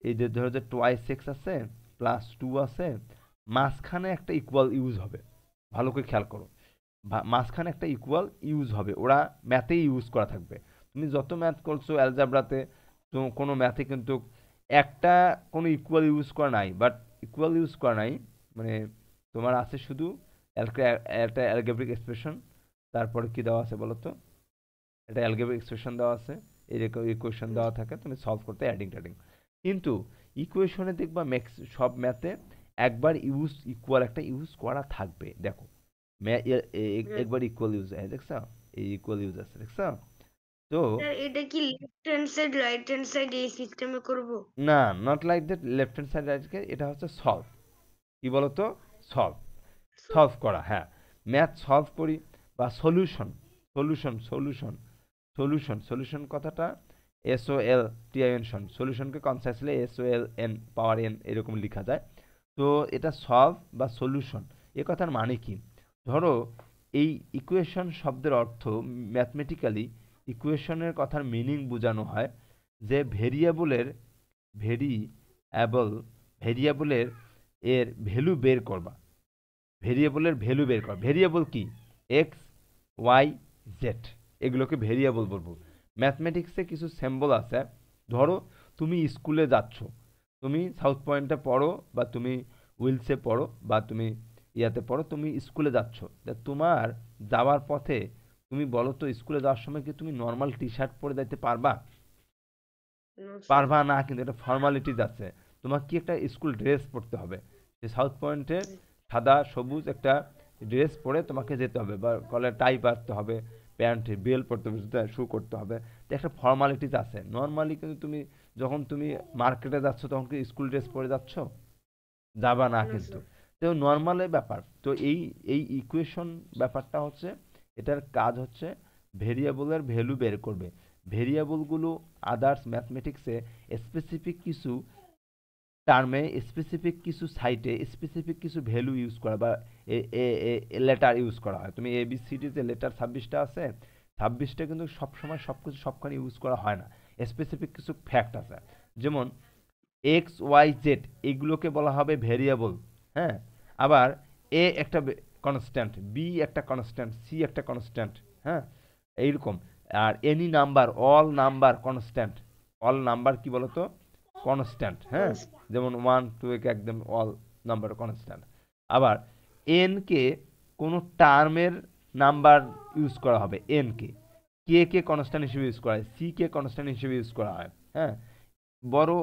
এই যে ধরো যে টোয়াইস এক্স আছে, প্লাস টু আছে, মাঝখানে একটা ইকুয়াল ইউজ হবে, ভালো করে খেয়াল করো, মাঝখানে একটা ইকুয়াল ইউজ হবে, ওরা ম্যাথেই ইউজ করা থাকবে। তুমি যত ম্যাথ করছো অ্যালজাব্রাতে, তো কোনো ম্যাথে কিন্তু একটা কোনো ইকুয়াল ইউজ করা নাই, বাট ইকুয়াল ইউজ করা নাই, মানে তোমার আছে শুধু একটা অ্যালগেব্রিক এক্সপ্রেশন, তারপরে কি দেওয়া আছে বলো তো, একটা অ্যালগেব্রিক এক্সপ্রেশন দেওয়া আছে, এরকম ইকুয়েশন দেওয়া থাকে, তুমি সলভ করতে অ্যাডিং ট্যাডিং। কিন্তু ইকুয়েশনে দেখবা ম্যাক্স সব ম্যাথে একবার ইকুয়াল একটা ইউজ করা থাকবে। দেখো একবার ইকুয়াল ইউজ আছে দেখছো, এই ইকুয়াল ইউজ আছে দেখছো। তো স্যার এটা কি left hand side right hand side এই সিস্টেমে করব? না, not like that left hand side right, এটা হচ্ছে সলভ। কি বলতো, সলভ, সলভ করা, হ্যাঁ। ম্যাথ সলভ করি বা solution, solution solution solution solution কথাটা SOLTION, সলিউশনকে কনসাইসলি SOLN পাওয়ার এন এরকম লেখা যায়। তো এটা সলভ বা সলিউশন, এ কথার মানে কি, ধরো এই ইকুয়েশন শব্দের অর্থ ম্যাথমেটিক্যালি ইকুয়েশনের কথার মিনিং বোঝানো হয় যে ভেরিয়েবলের এর ভ্যালু বের করবা, ভেরিয়েবলের ভ্যালু বের করা। ভেরিয়েবল কি, এক্স ওয়াই জেড, এগুলোকে ভেরিয়েবল বলবো। ম্যাথমেটিক্সে কিছু সিম্বল আছে, ধরো তুমি স্কুলে যাচ্ছ, তুমি সাউথ পয়েন্টে পড়ো বা তুমি উইলসে পড়ো বা তুমি ইয়াতে পড়ো, তুমি স্কুলে যাচ্ছ, তোমার যাওয়ার পথে তুমি বলো তো স্কুলে যাওয়ার সময় কি তুমি নর্মাল টি শার্ট পরে যাইতে পারবা? পারবা না, কিন্তু এটা ফর্মালিটিজ আছে, তোমার কি একটা স্কুল ড্রেস পরতে হবে। যে সাউথ পয়েন্টে সাদা সবুজ একটা ড্রেস পরে তোমাকে যেতে হবে, বা কলার টাই পারতে হবে, প্যান্ট বেল পরতে হবে, জুতা শু করতে হবে, তো একটা ফর্মালিটিজ আছে। নর্মালি কিন্তু তুমি যখন তুমি মার্কেটে যাচ্ছ তখন কি স্কুল ড্রেস পরে যাচ্ছ? যাবা না কিন্তু। তো নর্মালের ব্যাপার তো এই এই ইকুয়েশন ব্যাপারটা হচ্ছে, এটার কাজ হচ্ছে ভেরিয়েবলের ভ্যালু বের করবে। ভেরিয়েবলগুলো আদার্স ম্যাথমেটিক্সে স্পেসিফিক কিছু টার্মে, স্পেসিফিক কিছু সাইটে স্পেসিফিক কিছু ভ্যালু ইউজ করা বা লেটার ইউজ করা হয়। তুমি ABCD যে লেটার 26টা আছে, 26টা কিন্তু সবসময় সব কিছু সবখানে ইউজ করা হয় না, স্পেসিফিক কিছু ফ্যাক্ট আছে। যেমন XYZ এগুলোকে বলা হবে ভেরিয়েবল, হ্যাঁ। আবার একটা কনস্ট্যান্ট, বি একটা কনস্ট্যান্ট, সি একটা কনস্ট্যান্ট, হ্যাঁ, এইরকম। আর any number, all number constant, all number কি বলতো, কনস্ট্যান্ট, হ্যাঁ। যেমন 1 2 একদম অল নাম্বার কনস্ট্যান্ট। আবার এন কে কোনো টার্মের নাম্বার ইউজ করা হবে, এন কে কনস্ট্যান্ট হিসেবে ইউজ করা হয়, সি কে কনস্ট্যান্ট হিসেবে ইউজ করা হয়, হ্যাঁ। বড়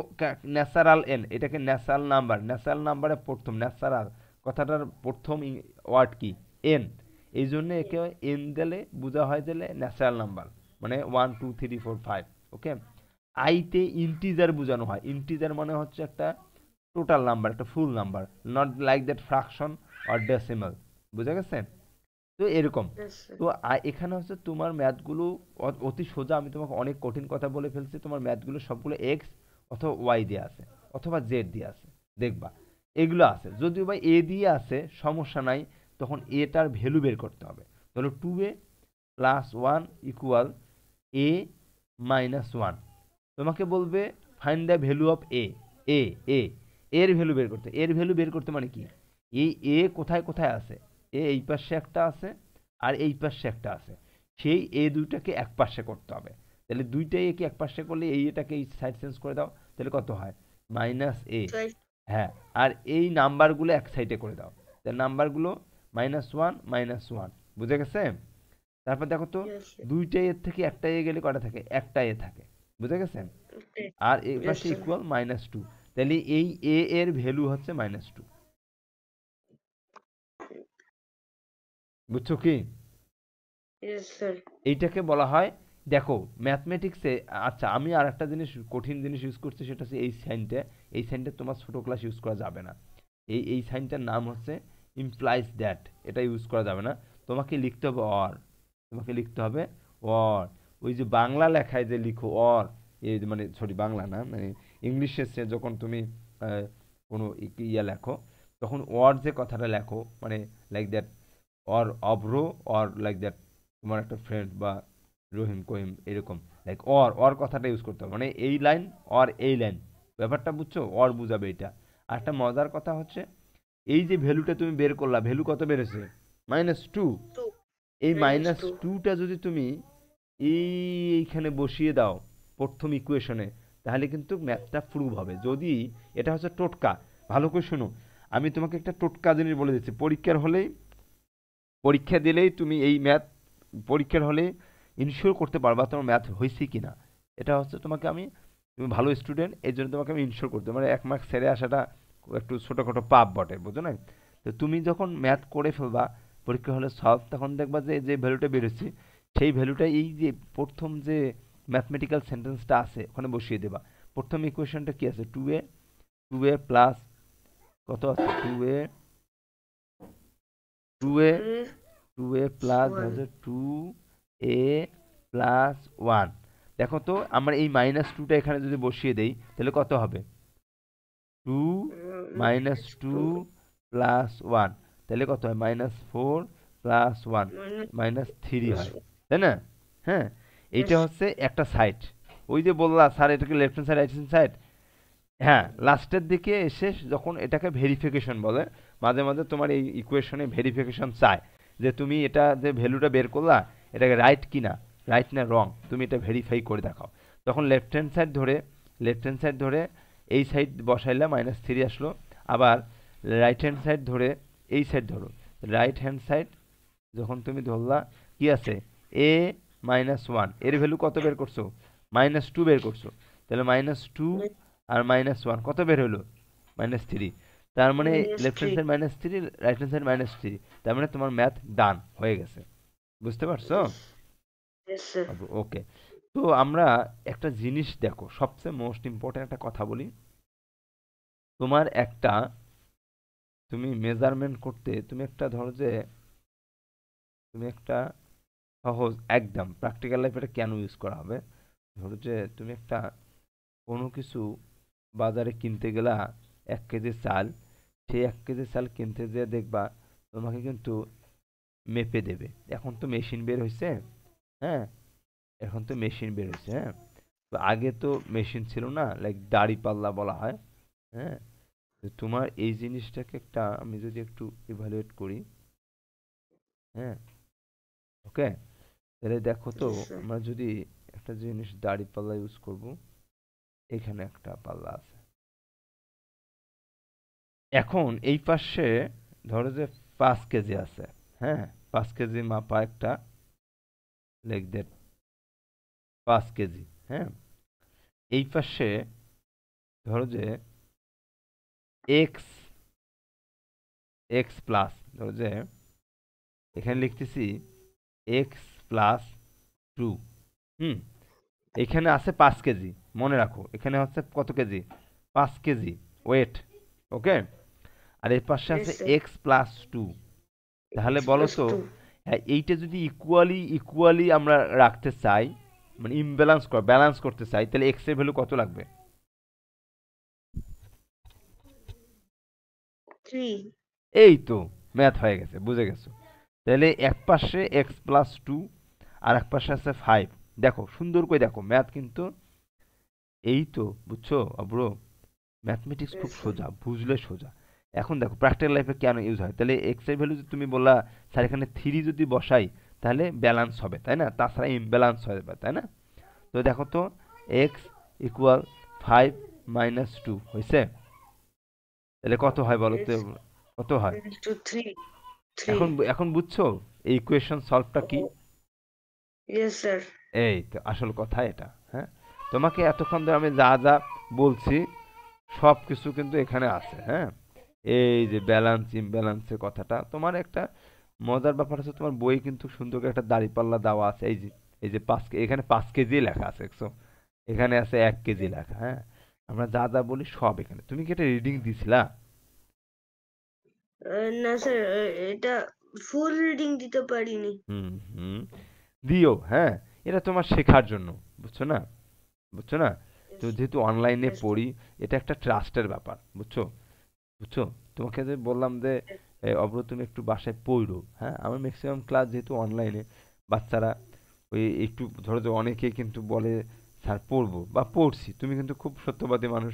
ন্যাচারাল এন, এটাকে ন্যাচারাল নাম্বার, ন্যাচারাল নাম্বারে প্রথম ন্যাচারাল কথাটার প্রথম ওয়ার্ড কি, এন, এই জন্য একে এন দিলে বোঝা হয় দিলে ন্যাচারাল নাম্বার, মানে 1 2 3 4 5, ওকে। আইতে ইন্টিজার বোঝানো হয়, ইন্টিজার মানে হচ্ছে একটা টোটাল নাম্বার, একটা full number, not like that fraction or decimal, বুঝা গেছে। তো এরকম। তো এখানে হচ্ছে তোমার ম্যাথগুলো অতি সোজা, আমি তোমাকে অনেক কঠিন কথা বলে ফেলছি, তোমার ম্যাথগুলো সবগুলো এক্স অথবা ওয়াই দিয়ে আছে অথবা জেড দিয়ে আছে, দেখবা এগুলো আছে। যদিও বা এ দিয়ে আছে সমস্যা নাই, তখন এটার ভ্যালু বের করতে হবে। ধরো 2a + 1 = a - 1, তোমাকে বলবে ফাইন্ড দ্য ভ্যালু অফ এ, এ এ এর ভ্যালু বের করতে। এর ভ্যালু বের করতে মানে কি, এই এ কোথায় কোথায় আছে, এই পাশে একটা আছে আর এই পাশে একটা আছে, সেই এ দুইটাকে এক পাশে করতে হবে। তাহলে দুইটাই একে এক পাশে করলে এটাকে এই সাইড চেঞ্জ করে দাও, তাহলে কত হয়, -a, হ্যাঁ। আর এই নাম্বারগুলো এক সাইডে করে দাও, তাহলে নাম্বারগুলো -1 -1, বুঝে গেছে। তারপর দেখো তো দুইটা এর থেকে একটা এ গেলে কটা থাকে, একটা এ থাকে, বুঝে গেছে। আর এই পাশে ইকুয়াল -2, তাহলে এই এ এর ভ্যালু হচ্ছে -2, বুঝছো কি। এইটাকে বলা হয়, দেখো ম্যাথমেটিক্সে, আচ্ছা আমি আর একটা জিনিস কঠিন জিনিস ইউজ করছি, সেটা হচ্ছে এই সাইনটা। এই সাইনটা তোমার ছোট ক্লাস ইউজ করা যাবে না। এই সাইনটার নাম হচ্ছে ইমপ্লাইজ দ্যাট, এটা ইউজ করা যাবে না। তোমাকে লিখতে হবে অর, তোমাকে লিখতে হবে অর। ওই যে বাংলা লেখায় যে লিখো অর, এই মানে সরি বাংলা না, মানে ইংলিশে যখন তুমি কোনো ইয়া লেখো, তখন অর যে কথাটা লেখো, মানে like that, or Avro, or like that তোমার একটা ফ্রেন্ড বা রহিম কহিম এরকম, লাইক অর কথাটা ইউজ করতে হবে, মানে এই লাইন অর এই লাইন, ব্যাপারটা বুঝছো, অর বুঝাবে এটা। আর একটা মজার কথা হচ্ছে, এই যে ভ্যালুটা তুমি বের করলা, ভ্যালু কত বেরোছে, -2, এই minus মাইনাস 2 টুটা যদি তুমি এইখানে বসিয়ে দাও প্রথম ইকুয়েশনে, তাহলে কিন্তু ম্যাথটা প্রুভ হবে। যদি এটা হচ্ছে টোটকা, ভালো করে শোনো, আমি তোমাকে একটা টোটকা জিনিস বলে দিচ্ছি। পরীক্ষা দিলেই তুমি এই ম্যাথ পরীক্ষার হলে ইনশিওর করতে পারবা তোমার ম্যাথ হয়েছে কি না। এটা হচ্ছে তোমাকে আমি, তুমি ভালো স্টুডেন্ট এই জন্য তোমাকে আমি ইনশিওর করতে, মানে 1 মার্ক ছেড়ে আসাটা একটু ছোটোখাটো পাপ বটে, বুঝো না? তো তুমি যখন ম্যাথ করে ফেলবা পরীক্ষা হলে সলভ, তখন দেখবা যে যে ভ্যালুটা বেরোচ্ছে সেই ভ্যালুটা এই যে প্রথম যে ম্যাথমেটিক্যাল সেন্টেন্সটা আছে ওখানে বসিয়ে দেবা। প্রথম ইকুয়েশনটা কি আছে? 2a প্লাস কত আছে? 2a a 2a plus 1 2a plus 1। দেখো তো আমরা এই মাইনাস টুটা এখানে যদি বসিয়ে দেই তাহলে কত হবে? 2 মাইনাস minus 2 2 প্লাস 1, তাহলে কত হয়? -4 প্লাস 1 minus -3 plus হয়, তাই না? হ্যাঁ, এইটা yes হচ্ছে একটা সাইড। ওই যে বললা স্যার এটাকে left hand side right hand side, হ্যাঁ, লাস্টের দিকে এসে যখন এটাকে ভেরিফিকেশন বলে, মাঝে মাঝে তোমার এই ইকুয়েশনে ভেরিফিকেশন চায় যে তুমি এটা যে ভ্যালুটা বের করলা এটাকে রাইট কি না, রাইট না রং, তুমি এটা ভেরিফাই করে দেখাও। তখন লেফট হ্যান্ড সাইড ধরে এই সাইড বসাইলে -3 আসলো। আবার রাইট হ্যান্ড সাইড ধরে এই সাইড ধরো, রাইট হ্যান্ড সাইড যখন তুমি ধরলা কি আছে? a-1 এর ভ্যালু কত বের করছো? -2 বের করছো। তাহলে -2 আর -1 কত বের হলো? -3। তার মানে minus left hand 3 side -3, right hand side -3। তার মানে তোমার ম্যাথ ডান হয়ে গেছে, বুঝতে পারছো? yes sir ওকে। তো আমরা একটা জিনিস দেখো, সবচেয়ে মোস্ট ইম্পর্টেন্ট একটা কথা বলি। তোমার একটা, তুমি মেজারমেন্ট করতে তুমি একটা ধরো যে তুমি একটা সহজ একদম প্র্যাকটিক্যাল লাইফে এটা কেন ইউজ করা হবে, ধরো যে তুমি একটা কোনো কিছু বাজারে কিনতে গেলা 1 কেজি চাল, সেই 1 কেজি চাল কিনতে যেয়ে দেখবা তোমাকে কিন্তু মেপে দেবে। এখন তো মেশিন বের হয়েছে, হ্যাঁ, এখন তো মেশিন বের হয়েছে, হ্যাঁ। তো আগে তো মেশিন ছিল না, লাইক দাড়ি পাল্লা বলা হয়, হ্যাঁ। তো তোমার এই জিনিসটাকে একটা আমি যদি একটু ইভালুয়েট করি, হ্যাঁ, ওকে, তাহলে দেখো তো yes sir আমরা যদি একটা জিনিস দাড়ি পাল্লা ইউজ করব, এখানে একটা পাল্লা আছে। এখন এই পাশে ধরো যে 5 কেজি আছে, হ্যাঁ, 5 কেজি মাপা একটা, লাইক দ্যাট 5 কেজি, হ্যাঁ। এই পাশে ধরো যে এক্স এক্স প্লাস, ধরো যে এখানে লিখতেছি x+2, হুম, এখানে আছে 5 কেজি, মনে রাখো এখানে হচ্ছে কত কেজি? 5 কেজি ওয়েট, ওকে। আর এর পাশে yes আছে sir x+2। তাহলে x বলো plus তো, 2 হ্যাঁ, এইটা যদি ইকুয়ালি আমরা রাখতে চাই, মানে ব্যালেন্স করতে চাই, তাহলে এক্স এর ভ্যালু কত লাগবে? 3 এই তো ম্যাথ হয়ে গেছে, বুঝে গেছো? তাহলে এক পাশে x+2 আর এক পাশে আছে 5। দেখো সুন্দর করে দেখো, ম্যাথ কিন্তু এই তো, বুঝছো ব্রো? ম্যাথমেটিক্স খুব yes sir সোজা, বুঝলে সোজা। এখন দেখো প্র্যাকটিক্যাল লাইফে কেন ইউজ হয়, তাহলে এক্স এর ভ্যালু যদি তুমি বললা স্যার এখানে 3 যদি বসাই তাহলে ব্যালেন্স হবে, তাই না? তাছাড়া ইমব্যালেন্স হয়ে যাবে, তাই না? তো দেখো তো, এক্স ইকুয়াল 5 - 2 হয়েছে, তাহলে কত হয় বলো তো? yes কত হয়? to 3 এখন 3 এখন বুঝছো এই ইকুয়েশন সলভটা কি? yes sir এই তো আসল কথা এটা, হ্যাঁ। তোমাকে এতক্ষণ ধরে আমি যা যা বলছি সব কিছু কিন্তু এখানে আছে, হ্যাঁ। এই যে ব্যালেন্স ইমব্যালেন্সের কথাটা, তোমার একটা মজার ব্যাপার হচ্ছে তোমার বই কিন্তু সুন্দর করে একটা দাঁড়িপাল্লা দেওয়া আছে, এই যে এখানে 5 কেজি লেখা আছে, দেখছো? এখানে আছে 1 কেজি লেখা, হ্যাঁ। আমরা যা যা বলি সব এখানে। তুমি কি এটা রিডিং দিছিলা? না স্যার এটা ফুল রিডিং দিতে পারিনি হুম হুম, দিও, হ্যাঁ। এটা তোমার শেখার জন্য, বুঝছো না? বুঝছো না? তো yes যেহেতু অনলাইনে yes পড়ি, এটা একটা ট্রাস্টের ব্যাপার, বুঝছো? বুঝছো? তোমাকে যে বললাম যে অব্র তুমি একটু বাসায় পড়ো, হ্যাঁ। আমার ম্যাক্সিমাম ক্লাস যেহেতু অনলাইনে, বাচ্চারা ওই একটু ধরো যে অনেকেই কিন্তু বলে স্যার পড়বো বা পড়ছি, তুমি কিন্তু খুব সত্যবাদী মানুষ,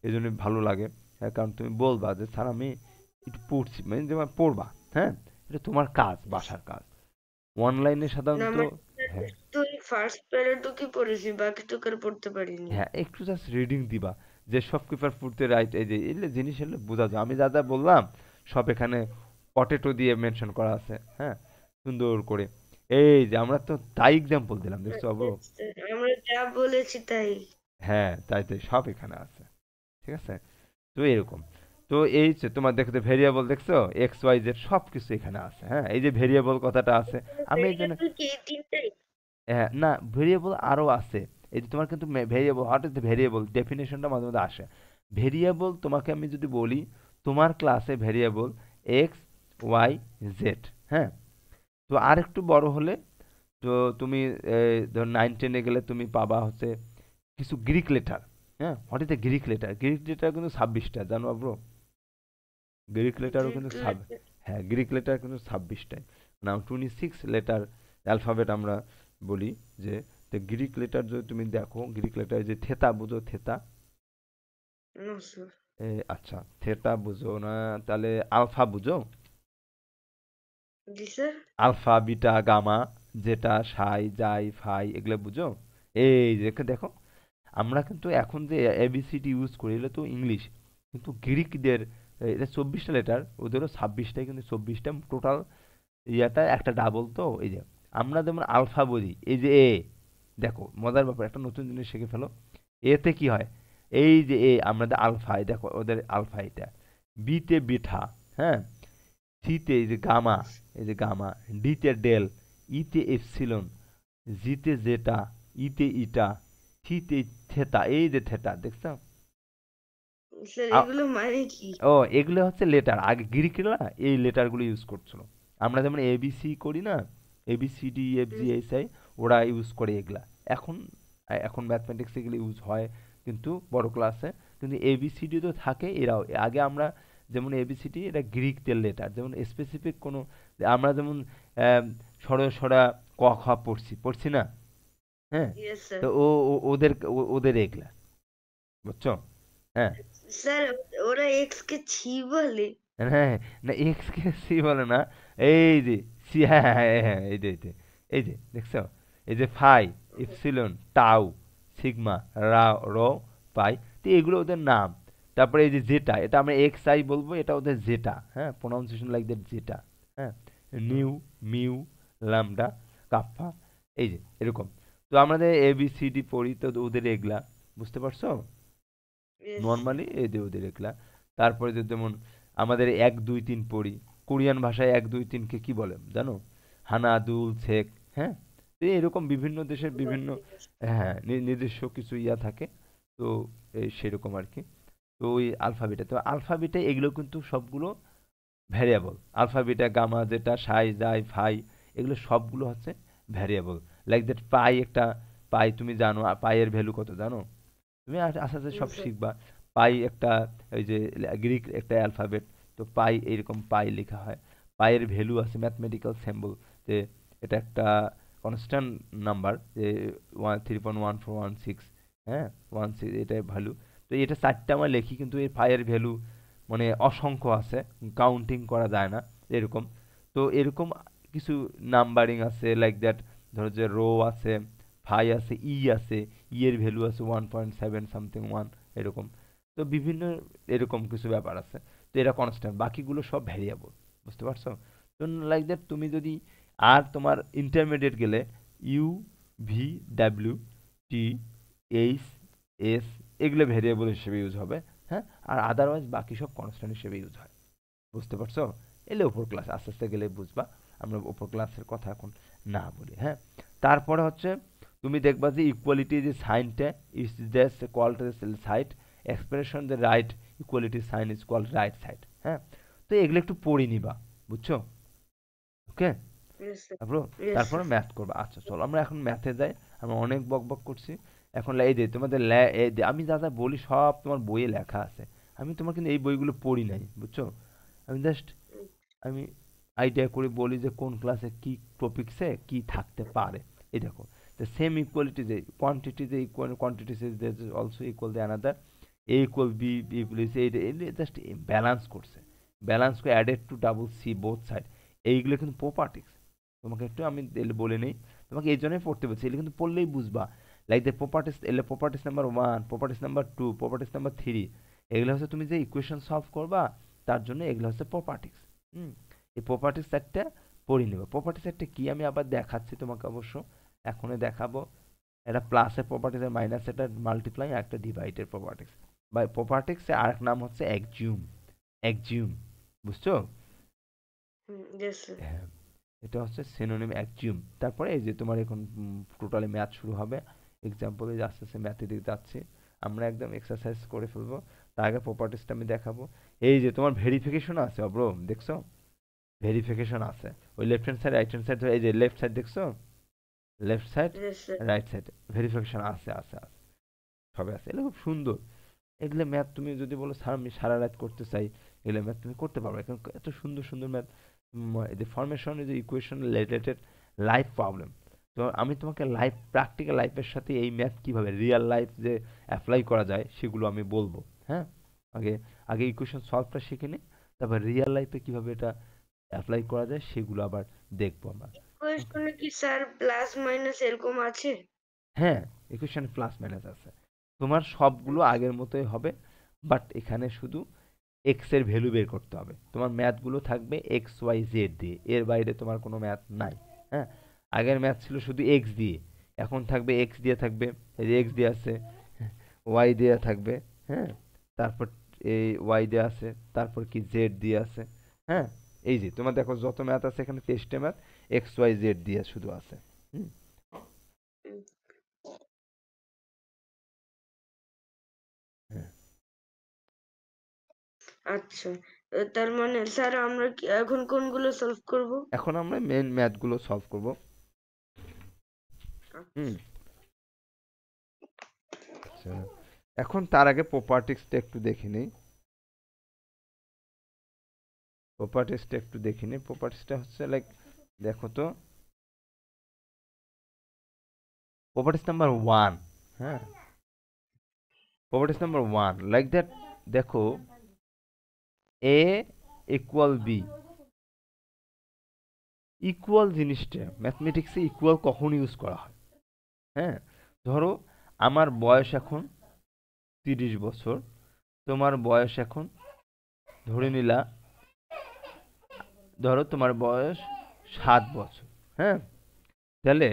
এই জন্য ভালো লাগে, হ্যাঁ। কারণ তুমি বলবা যে স্যার আমি একটু পড়ছি, মানে যেমন পড়বা, হ্যাঁ। এটা তোমার কাজ, বাসার কাজ। অনলাইনে না সাধারণত মানে হ্যাঁ তো ফার্স্ট প্যারা টুকি পড়েছি, বাকি টুক আর পড়তে পারিনি। হ্যাঁ একটু জাস্ট রিডিং দিবা যে শপকিপার ফুডতে রাইট, এই যে এগুলো জিনিস এগুলো বোঝা যায়। আমি যা যা বললাম সব এখানে পটেটো দিয়ে মেনশন করা আছে, হ্যাঁ, সুন্দর করে। এই যে আমরা তো তাই এক্সাম্পল দিলাম, দেখছো আচ্ছা, বাবু? আচ্ছা, আমরা যা বলেছি তাই। হ্যাঁ তাই তাই সব এখানে আছে, ঠিক আছে? তো এরকম। তো এই যে তোমার দেখো ভেরিয়েবল দেখছো, এক্স ওয়াই জেড সব কিছু এখানে আছে, হ্যাঁ, এই যে ভেরিয়েবল কথাটা আছে। আমি এই জন্য ভেরিয়েবল কি এই তিনটাই? হ্যাঁ, না ভেরিয়েবল আরো আছে। এই যে তোমার কিন্তু variable, what is the variable ডেফিনেশনটা মাঝে মধ্যে আসে। ভেরিয়েবল তোমাকে আমি যদি বলি তোমার ক্লাসে ভেরিয়েবল এক্স ওয়াই জেড, হ্যাঁ, তো আর একটু বড় হলে, তো তুমি ধর 9-10-এ গেলে তুমি পাবা হচ্ছে কিছু গ্রিক লেটার। হ্যাঁ, what is the Greek letter? Greek letter কিন্তু 26টা, জানো ব্রো? গ্রিক লেটারও গ্রিক কিন্তু লেটার? হ্যাঁ গ্রিক লেটার কিন্তু 26টাই, নাও 26 লেটার অ্যালফাবেট আমরা বলি। যে তো গ্রিক লেটার যদি তুমি দেখো, গ্রিক লেটার যে থেতা বুঝো, থেতা? No sir. আচ্ছা থেতা বুঝো না, তাহলে আলফা বুঝো? জি স্যার। আলফা বিটা গামা যেটা সাই জাই ফাই এগুলো বুঝো? এই যে দেখো, আমরা কিন্তু এখন যে এবিসিডি ইউজ করি এগুলো তো ইংলিশ, কিন্তু গ্রিকদের এটা 24টা লেটার, ওদেরও 26টাই, কিন্তু 24টা টোটাল ইয়াটা একটা ডাবল। তো এই যে আমরা যেমন আলফা বলি, এই যে এ, দেখো মজার ব্যাপার, একটা নতুন জিনিস শিখে ফেলো। এতে কি হয়, এই যে এ আমাদের আলফা, দেখো ওদের আলফা এটা। বিতে বিঠা, হ্যাঁ, সিতে এই যে গামা, এই যে গামা, ডিতে ডেল, ইতে এপসিলন, জিতে জেটা, ইতে ইটা, থিতে থেতা, এই যে থেতা দেখছো? স্যার আ- এগুলো মানে কি? ও এগুলো হচ্ছে লেটার, আগে গ্রিকরা এই লেটারগুলো ইউজ করছিল। আমরা যেমন এবিসি করি না, ABCD F G H I, ওরা ইউজ করে এগুলা। এখন এখন ম্যাথমেটিক্স এগুলো ইউজ হয় কিন্তু বড় ক্লাসে, কিন্তু এবিসিডি তো থাকে এরাও। আগে আমরা যেমন এবিসিডি এটা গ্রিকদের লেটার, যেমন স্পেসিফিক কোনো, আমরা যেমন সরা ক খ পড়ছি পড়ছি না, হ্যাঁ, ইয়েস স্যার। তো ওদের ওদের এগুলা, বুঝছো? হ্যাঁ স্যার ওরা এক্স কে ছি বলে? হ্যাঁ, না এক্স কে সি বলে না, এই যে সি, হ্যাঁ হ্যাঁ হ্যাঁ হ্যাঁ, এই যে দেখছো, এই যে ফাই, ইপসিলন, টাউ, সিগমা, রা, রো, পাই, তো এগুলো ওদের নাম। তারপরে এই যে জেটা, এটা আমরা এক্স আই বলবো, এটা ওদের জেটা, হ্যাঁ, প্রোনাউন্সিয়েশন লাইক দ্যাট জেটা, হ্যাঁ, নিউ, মিউ, লামডা, কাপ্পা, এই যে এরকম। তো আমাদের এ বি সি ডি পড়ি তো ওদের এগুলা, বুঝতে পারছো? ইয়েস। নর্মালি এই যে ওদের এগুলা। তারপরে যে যেমন আমাদের 1 2 3 পড়ি, কোরিয়ান ভাষায় 1 2 3 কে কি বলে জানো? হানা দুল ছেক, হ্যাঁ, তো এরকম বিভিন্ন দেশের বিভিন্ন, হ্যাঁ, নিজস্ব কিছু ইয়া থাকে। তো এই সেরকম আর কি। তো ওই আলফাবেটে, তো আলফাবেটে এগুলো কিন্তু সবগুলো ভ্যারিয়েবল। আলফাবেটা গামা যেটা সাই জাই ফাই, এগুলো সবগুলো হচ্ছে ভ্যারিয়েবল। লাইক দ্যাট পাই একটা, পাই তুমি জানো পাইয়ের ভ্যালু কত জানো? তুমি আস্তে আস্তে সব স্যার। শিখবা। পাই একটা, ওই যে গ্রিক একটা অ্যালফাবেট, তো পাই এইরকম পাই লেখা হয়। পাইয়ের ভ্যালু আছে ম্যাথমেটিক্যাল সিম্বল, যে এটা একটা কনস্ট্যান্ট নাম্বার, যে 3.1416, হ্যাঁ, 16 এটা ভ্যালু। তো এটা 4টা আমরা লিখি, কিন্তু এই পাইয়ের ভ্যালু মানে অসংখ্য আছে, কাউন্টিং করা যায় না এরকম। তো এরকম কিছু নাম্বারিং আছে লাইক দ্যাট, ধরো যে রো আছে, ফাই আছে, ই আছে, ই এর ভ্যালু আছে 1.7 সামথিং ওয়ান, এরকম। তো বিভিন্ন এরকম কিছু ব্যাপার আছে। তো এরা কনস্ট্যান্ট, বাকিগুলো সব ভ্যারিয়েবল, বুঝতে পারছো? তো লাইক দ্যাট তুমি যদি, আর তোমার ইন্টারমিডিয়েট গেলে U, V, W, T, H, S, এগুলো ভ্যারিয়েবল হিসেবে ইউজ হবে, হ্যাঁ, আর আদারওয়াইজ বাকি সব কনস্ট্যান্ট হিসেবে ইউজ হয়, বুঝতে পারছো? এলে উপর ক্লাস আস্তে আস্তে গেলে বুঝবা, আমরা উপর ক্লাসের কথা এখন না বলি, হ্যাঁ। তারপরে হচ্ছে তুমি দেখবা যে ইকুয়ালিটি যে সাইনটা is just called side expression, the right equality sign is called right side, হ্যাঁ। তো এগুলো একটু পড়ে নিবা, বুঝছো? Okay, yes sir. তারপর ইয়েস তারপরে স্যার। ম্যাথ করবা। আচ্ছা চলো আমরা এখন ম্যাথে যাই, আমরা অনেক বক বক করছি। এখন এই যে তোমাদের আমি যা যা বলি সব তোমার বইয়ে লেখা আছে, আমি তোমার কিন্তু এই বইগুলো পড়ি নাই, বুঝছো? আমি জাস্ট, আমি আইডিয়া করে বলি যে কোন ক্লাসে কি টপিকসে কি থাকতে পারে। এই দেখো, the same equality, the quantity, the equal quantity says there is also equal the another, a equal b, b equal c, এটা জাস্ট ব্যালেন্স করছে, ব্যালেন্স করে added to double C both side, এইগুলো কিন্তু প্রপার্টিস, তোমাকে একটু আমি বলে নেই, তোমাকে এই জন্যই পড়তে বলছি, এগুলো কিন্তু পড়লেই বুঝবা। লাইক দ্য প্রপার্টিস, এলে properties number 1, properties number 2, properties number 3, এগুলো হচ্ছে তুমি যে ইকুয়েশন সলভ করবা তার জন্য এগুলো হচ্ছে প্রপার্টিস। এই প্রপার্টিস সেটটা পড়ে নেবে। প্রপার্টি সেটটা কি আমি আবার দেখাচ্ছি তোমাকে, অবশ্য এখনই দেখাবো। এটা প্লাসের প্রপার্টিস আর মাইনাস এটা মাল্টিপ্লাই আর একটা ডিভাইডের প্রপার্টিস। বা প্রপার্টিস আর এক নাম হচ্ছে একজিউম। একজিউম, বুঝছো? Yes sir. হ্যাঁ, এটা হচ্ছে সিনোনিম অ্যাক্সিওম। তারপরে এই যে তোমার এখন টোটালি ম্যাথ শুরু হবে। এক্সাম্পলে আস্তে আস্তে ম্যাথের দিকে যাচ্ছি, আমরা একদম এক্সারসাইজ করে ফেলবো। তার আগে প্রপার্টিসটা আমি দেখাবো। এই যে তোমার ভেরিফিকেশন আছে ব্রো, দেখছো? ভেরিফিকেশন আছে ওই left hand side right hand side, এই যে লেফট সাইড দেখছো, left side yes sir. Right side verification আছে আছে আছে, সবে আছে। এগুলো খুব সুন্দর। এগুলো ম্যাথ তুমি যদি বলো স্যার আমি সারা রাত করতে চাই, এগুলো ম্যাথ তুমি করতে পারবে, কারণ এত সুন্দর সুন্দর ম্যাথ। এই যে ফর্মেশন, এই যে ইকুয়েশন রিলেটেড লাইফ প্রবলেম, তো আমি তোমাকে লাইফ প্র্যাকটিক্যাল লাইফের সাথে এই ম্যাথ কিভাবে রিয়েল লাইফ যে অ্যাপ্লাই করা যায় সেগুলো আমি বলবো। হ্যাঁ, আগে আগে ইকুয়েশন সলভটা শিখে নিই, তারপর রিয়েল লাইফে কিভাবে এটা অ্যাপ্লাই করা যায় সেগুলো আবার দেখবো আমরা। ওকে, কোয়েশ্চনে কি স্যার প্লাস মাইনাস এরকম আছে? হ্যাঁ, ইকুয়েশন প্লাস মাইনাস আছে। তোমার সবগুলো আগের মতোই হবে, বাট এখানে শুধু এক্স এর ভ্যালু বের করতে হবে। তোমার ম্যাথগুলো থাকবে এক্স ওয়াই জেড দিয়ে, এর বাইরে তোমার কোনো ম্যাথ নাই। হ্যাঁ, আগের ম্যাথ ছিল শুধু এক্স দিয়ে, এখন থাকবে এক্স দিয়ে থাকবে, এই যে এক্স দিয়ে আছে, ওয়াই দিয়ে থাকবে। হ্যাঁ, তারপর এই ওয়াই দিয়ে আছে, তারপর কি জেড দিয়ে আছে। হ্যাঁ, এই যে তোমার দেখো যত ম্যাথ আছে এখানে 23টা ম্যাথ এক্স ওয়াই জেড দিয়ে শুধু আছে। হুম, হুম, হ্যাঁ। আচ্ছা। তার মানে স্যার আমরা কি এখন কোনগুলো সলভ করব? এখন আমরা মেন ম্যাথগুলো সলভ করব। হুম, আচ্ছা, এখন তার আগে প্রপার্টিসটা একটু দেখে নেই। প্রপার্টিসটা একটু দেখে নিই। প্রপার্টিসটা হচ্ছে লাইক, দেখো তো, প্রপার্টিস নাম্বার 1। হ্যাঁ, প্রপার্টিস নাম্বার 1 লাইক দ্যাট, দেখো এ ইকুয়াল বি। ইকুয়াল জিনিসটা ম্যাথমেটিক্সে ইকুয়াল কখন ইউজ করা হয়? হ্যাঁ, ধরো আমার বয়স এখন 30 বছর, তোমার বয়স এখন ধরে নিলা, ধরো তোমার বয়স 7 বছর। হ্যাঁ, তাহলে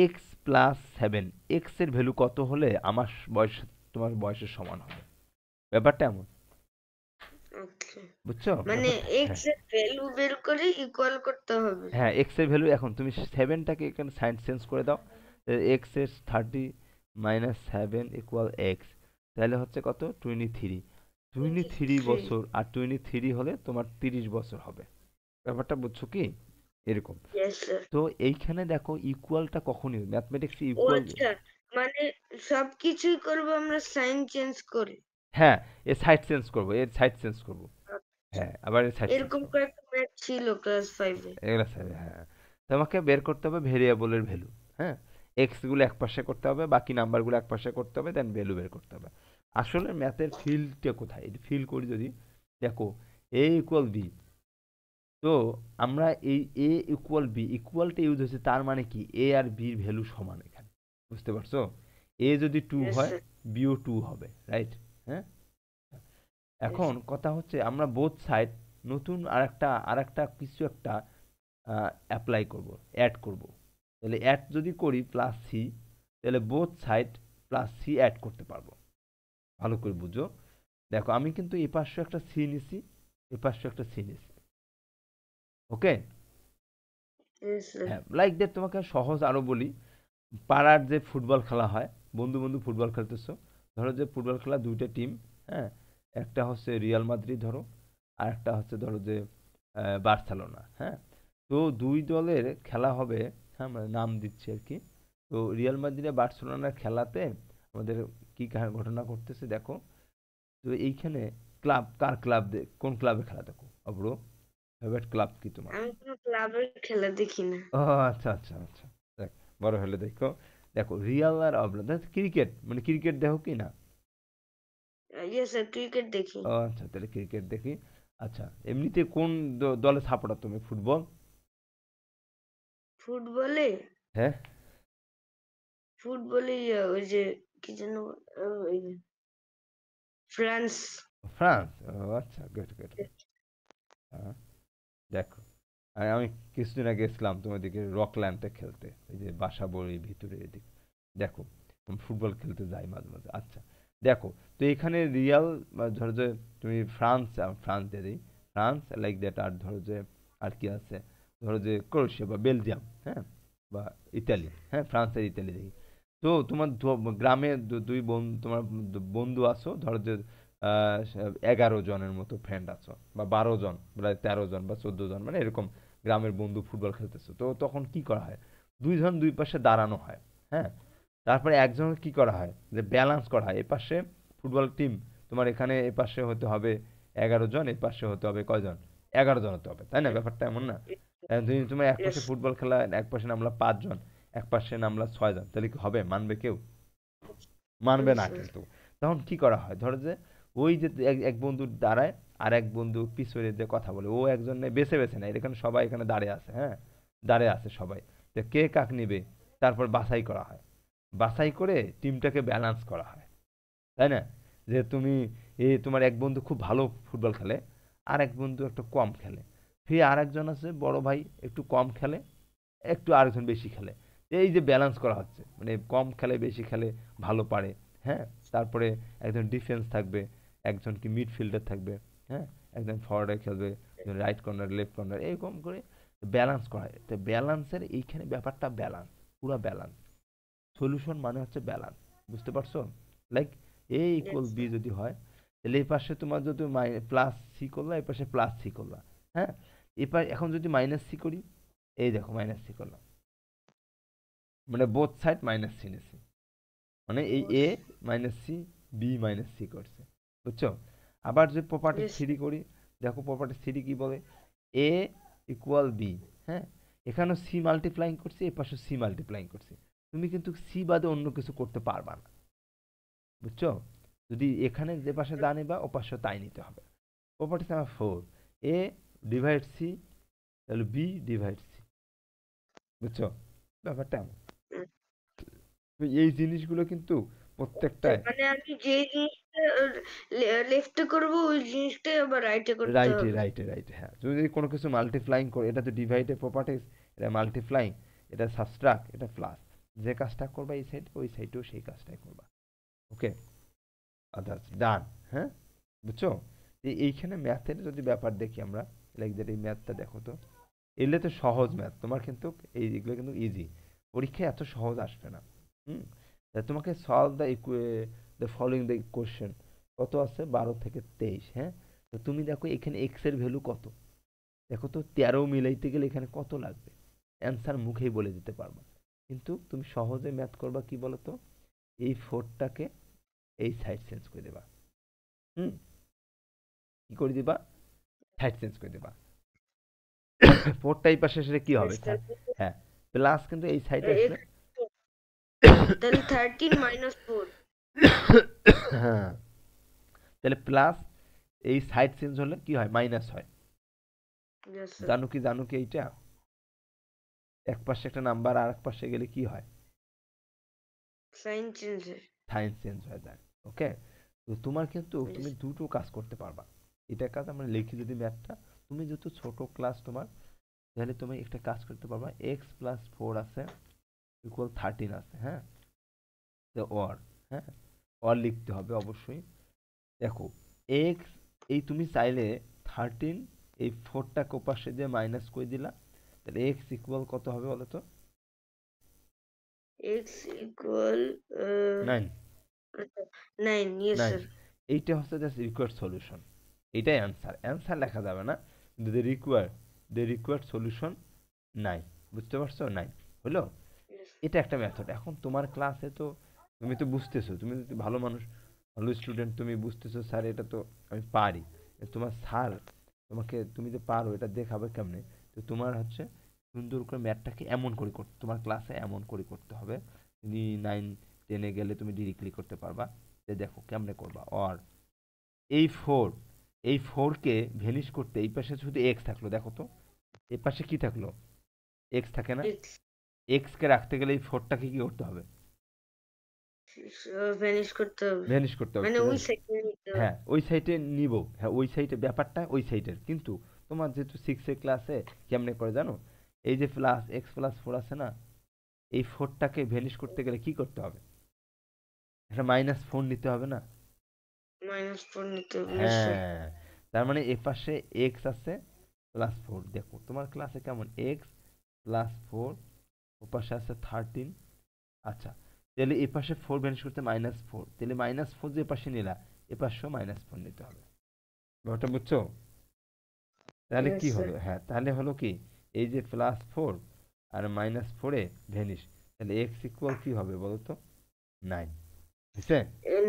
এক্স প্লাস 7, এক্স এর ভ্যালু কত হলে আমার বয়স তোমার বয়সের সমান হবে? ব্যাপারটা এমন, আচ্ছা, বুঝছো মানে ব্যাপারটা? হ্যাঁ, এক্স এর ভ্যালু বের করে ইকুয়াল করতে হবে। হ্যাঁ, এক্স এর ভ্যালু এখন তুমি 7টাকে এখানে সাইন চেঞ্জ করে দাও, এক্স এর 30 - 7 ইকুয়াল এক্স, তাহলে হচ্ছে কত? 23। 23 3। বছর, আর 23 হলে তোমার 30 বছর হবে। ব্যাপারটা বুঝছো কি? এরকম। Yes sir. তো এইখানে দেখো ইকুয়ালটা কখনই ম্যাথমেটিক্সে ও ইকুয়াল। আচ্ছা, মানে সবকিছুই করবো আমরা সাইন চেঞ্জ করে। হ্যাঁ, এর সাইড চেঞ্জ করবো, এর সাইড চেঞ্জ করবো। আচ্ছা, হ্যাঁ, আবার এর সাইড চেঞ্জ এরকম করবো। কয়েকটা ম্যাথ ছিল ক্লাস 5-এ। এগুলো স্যার, হ্যাঁ, তোমাকে বের করতে হবে ভেরিয়েবলের ভ্যালু। হ্যাঁ, এক্স গুলো এক পাশে করতে হবে, বাকি নাম্বারগুলো এক পাশে করতে হবে, দেন ভ্যালু বের করতে হবে। আসলে ম্যাথের ফিল্ডটা কোথায়? ফিল করি যদি, দেখো এ ইকুয়াল বি, তো আমরা এই এ ইকুয়াল বি ইকুয়ালটা ইউজ হয়েছে, তার মানে কি এ আর বির ভ্যালু সমান এখানে। বুঝতে পারছো? এ যদি 2 ইয়েস হয়, স্যার। বিও 2 হবে, রাইট? হ্যাঁ, ইয়েস। এখন কথা হচ্ছে আমরা বোথ সাইড নতুন আরেকটা কিছু একটা অ্যাপ্লাই করব, অ্যাড করব। তাহলে অ্যাড যদি করি প্লাস সি, তাহলে both side plus C add করতে পারবো। ভালো করে বুঝো, দেখো আমি কিন্তু এ পাশে একটা সি নিছি, এ পাশে একটা সি নিছি। ওকে, ইয়েস স্যার। হ্যাঁ, লাইক দ্যাট। তোমাকে সহজ আরো বলি, পাড়ার যে ফুটবল খেলা হয়, বন্ধু বন্ধু ফুটবল খেলতেছো, ধরো যে ফুটবল খেলা দুইটা টিম। হ্যাঁ, একটা হচ্ছে রিয়াল মাদ্রিদ ধরো, আর একটা হচ্ছে ধরো যে বার্সেলোনা। হ্যাঁ, তো দুই দলের খেলা হবে। হ্যাঁ, মানে নাম দিচ্ছি আর কি। তো রিয়াল মাদ্রিদ আর বার্সেলোনার খেলাতে আমাদের কি ঘটনা ঘটতেছে দেখো। তো এইখানে ক্লাব, কার ক্লাব, কোন ক্লাবে খেলা দেখো অব্রো, ফেভারিট ক্লাব কি তোমার? আমি কোনো ক্লাবের খেলা দেখি না। ও আচ্ছা আচ্ছা আচ্ছা, দেখ, বড় হলে দেখো। দেখো রিয়াল আর অবলা, ক্রিকেট, মানে ক্রিকেট দেখো কি না? ইয়েস স্যার, ক্রিকেট দেখি। ও আচ্ছা, তাহলে ক্রিকেট দেখি। আচ্ছা, এমনিতে কোন দলে সাপোর্টার তুমি ফুটবল? ফুটবলে হ্যাঁ ফুটবলে ওই যে কি যেন ওই ফ্রান্স। ফ্রান্স। ও আচ্ছা, গুড গুড গুড। দেখো, আর আমি কিছুদিন আগে গেছিলাম তোমাদেরকে রকল্যান্ডে খেলতে, এই যে বাসাবড়ির ভিতরে এদিকে। দেখো, আমি ফুটবল খেলতে যাই মাঝে মাঝে। আচ্ছা, দেখো, তো এখানে রিয়াল, ধরো যে তুমি ফ্রান্স, ফ্রান্স দিয়ে দিই, ফ্রান্স লাইক দ্যাট। আর ধরো যে আর কি আছে, ধরো যে ক্রোয়েশিয়া বা বেলজিয়াম, হ্যাঁ, বা ইতালি, হ্যাঁ, ফ্রান্স আর ইতালি দেখি। তো তোমার গ্রামে দুই বন্ধু, তোমার বন্ধু আছো, ধরো যে 11 জনের মতো ফ্রেন্ড আছো, বা 12 জন, প্রায় 13 জন বা 14 জন, মানে এরকম গ্রামের বন্ধু ফুটবল খেলতেছো। তো তখন কি করা হয়, দুইজন দুই পাশে দাঁড়ানো হয়, হ্যাঁ। তারপরে একজনের কি করা হয়, যে ব্যালেন্স করা হয়। এপাশে ফুটবল টিম, তোমার এখানে এপাশে হতে হবে 11 জন, এপাশে হতে হবে কয়জন, 11 জন হতে হবে, তাই না? ব্যাপারটা এমন না? তুমি তোমার এক ইয়েস। পাশে ফুটবল খেলা, এক পাশে নামলা 5 জন, এক পাশে নামলা 6 জন, তাহলে কি হবে? মানবে কেউ? মানবে না কিন্তু। তখন কি করা হয়, ধরো যে ওই যে এক এক বন্ধু দাঁড়ায়, আর এক বন্ধু পিছনে দিয়ে কথা বলে, ও একজন বেছে বেছে নেয়, এখানে সবাই এখানে দাঁড়িয়ে আছে, হ্যাঁ, দাঁড়িয়ে আছে সবাই। তো কে কাক নিবে, তারপর বাছাই করা হয়। বাছাই করে টিমটাকে ব্যালেন্স করা হয়, তাই না? যে তুমি, তোমার এক বন্ধু খুব ভালো ফুটবল খেলে, আর এক বন্ধু একটু কম খেলে। ফির আর একজন আছে বড় ভাই, একটু কম খেলে, একটু আরেকজন বেশি খেলে। এই যে ব্যালেন্স করা হচ্ছে, মানে কম খেলে বেশি খেলে, ভালো পারে, হ্যাঁ। তারপরে একজন ডিফেন্স থাকবে, একজন কি মিডফিল্ডার থাকবে, হ্যাঁ, একজন ফরওয়ার্ডে খেলবে, একজন রাইট কর্নার, লেফট কর্নার, এরকম করে ব্যালেন্স করা হয়। তো ব্যালেন্সের এইখানে ব্যাপারটা ব্যালেন্স, পুরো ব্যালেন্স। সলিউশন মানে হচ্ছে ব্যালেন্স, বুঝতে পারছো? লাইক এ ইকুয়াল বি যদি হয়, তাহলে এই পাশে তোমার যদি প্লাস সি করলা, এই পাশে প্লাস সি করলা, হ্যাঁ। এবার এখন যদি মাইনাস সি করি, এই দেখো মাইনাস সি করলাম, মানে বোথ সাইড মাইনাস সি নিছি, মানে এই A minus C, B minus C করছে, বুঝছো? আবার যদি প্রপার্টি থ্রি করি, দেখো প্রপার্টি থ্রি কি বলে, এ ইকুয়াল বি, হ্যাঁ। এখানেও সি মাল্টিপ্লাইং করছি, এ পাশে সি মাল্টিপ্লাইং করছি। তুমি কিন্তু সি বাদে অন্য কিছু করতে পারবা না, বুঝছো? যদি এখানে যে পাশে যা নিবা, ও পাশে তাই নিতে হবে। প্রপার্টি নাম্বার ফোর, এ ডিভাইড সি, তাহলে বি ডিভাইড সি, বুঝছো ব্যাপারটা এমন। তো এই জিনিসগুলো কিন্তু প্রত্যেকটায় মানে আমি যে জিনিসটা লেফটে করব ওই জিনিসটাই আবার রাইটে করতে রাইটে হবে। রাইটে রাইটে, হ্যাঁ। যদি কোনো কিছু মাল্টিপ্লাইং করে, এটা তো ডিভাইডের প্রপার্টিস, এটা মাল্টিপ্লাইং, এটা সাবট্রাক্ট, এটা প্লাস। যে কাজটা করবা এই সাইড, ওই সাইডেও সেই কাজটাই করবা। ওকে, আদার্স ডান, হ্যাঁ, বুঝছো? এইখানে ম্যাথের যদি ব্যাপার দেখি আমরা, লাইক দ্যাট, এই ম্যাথটা দেখো তো, এগুলো তো সহজ ম্যাথ, তোমার কিন্তু এইগুলো কিন্তু ইজি, পরীক্ষায় এত সহজ আসবে না। হুম, তা তোমাকে solve the following the question, কত আছে, 12 থেকে 23, হ্যাঁ। তো তুমি দেখো এখানে এক্স এর ভ্যালু কত, দেখো তো 13 মিলাইতে গেলে এখানে কত লাগবে, অ্যান্সার মুখেই বলে দিতে পারবা। কিন্তু তুমি সহজে ম্যাথ করবা কি বলতো, এই ফোরটাকে এই সাইড চেঞ্জ করে দেবা। হুম, কি করে দিবা, সাইড চেঞ্জ করে দিবা। ফোরটা এই পাশে আসলে কি হবে, হ্যাঁ, প্লাস কিন্তু এই সাইডে আসলে, তাহলে 13 - 4। হ্যাঁ, তাহলে প্লাস এই সাইড চেঞ্জ হলে কি হয়, মাইনাস হয়। Yes sir. জানো কি এইটা, এক পাশে একটা নাম্বার আর এক পাশে গেলে কি হয়, সাইন চেঞ্জ। সাইন চেঞ্জ হয়ে যায়। ওকে, তো তোমার কিন্তু তুমি দুটো কাজ করতে পারবা। এটা কাজ আমরা লিখি যদি ম্যাথটা, তুমি যেহেতু ছোট ক্লাস তোমার, তাহলে তুমি একটা কাজ করতে পারবা, x+4 আছে ইকুয়াল 13 আছে, হ্যাঁ। তো অর, হ্যাঁ, অর লিখতে হবে অবশ্যই। দেখো, এক্স, এই তুমি চাইলে 13, এই 4টাকে ওপাশে দিয়ে মাইনাস করে দিলা, তাহলে এক্স ইকুয়াল কত হবে বলো তো, এক্স ইকুয়াল 9। 9। Yes 9, sir. এইটা হচ্ছে জাস্ট রিকোয়ার্ড সলিউশন, এটাই অ্যান্সার। অ্যান্সার লেখা যাবে না, কিন্তু দ্য রিকোয়ার্ড সলিউশন 9, বুঝতে পারছো? 9 হলো। এটা একটা মেথড। এখন তোমার ক্লাসে তো তুমি তো বুঝতেছো, তুমি তো ভালো মানুষ, ভালো স্টুডেন্ট, তুমি বুঝতেছো স্যার এটা তো আমি পারি। তোমার স্যার তোমাকে, তুমি যে পারো এটা দেখাবে কেমনে, তো তোমার হচ্ছে সুন্দর করে ম্যাথটাকে এমন করে করতে, তোমার ক্লাসে এমন করে করতে হবে, তুমি 9-10-এ গেলে তুমি ডিরেক্টলি করতে পারবা। যে দেখো কেমনে করবা, অর এই ফোর, এই ফোরকে ভ্যানিশ করতে এই পাশে শুধু এক্স থাকলো, দেখো তো এই পাশে কি থাকলো, এক্স থাকে না, x এক্স কে রাখতে গেলে এই ফোরটাকে কি করতে হবে? ভ্যানিশ করতে হবে, ভ্যানিশ করতে হবে, মানে ঠিক ওই আছে? সাইডে নিতে হবে। হ্যাঁ ওই সাইডে নিব, হ্যাঁ ওই সাইডে ব্যাপারটা ওই সাইডের, কিন্তু তোমার যেহেতু সিক্সের ক্লাসে কেমনে করে জানো, এই যে প্লাস এক্স প্লাস ফোর আছে না, এই ফোরটাকে ভ্যানিশ করতে গেলে কি করতে হবে? একটা মাইনাস ফোর নিতে হবে না? -4 নিতে হবে, yes sir। হ্যাঁ, তার মানে এ পাশে এক্স আছে প্লাস ফোর, দেখো তোমার ক্লাসে কেমন এক্স প্লাস ফোর, ও পাশে আছে 13। আচ্ছা, তাহলে এ পাশে ফোর ভ্যানিশ করতে মাইনাস ফোর, তাহলে মাইনাস ফোর যে পাশে নিলা এ পাশেও মাইনাস ফোর নিতে হবে। ব্যাপারটা বুঝছো? তাহলে Yes কি sir। হলো, হ্যাঁ তাহলে হলো কি, এই যে প্লাস ফোর আর মাইনাস ফোরে ভ্যানিশ, তাহলে এক্স ইকুয়াল কি হবে বলো তো? 9, বুঝছে?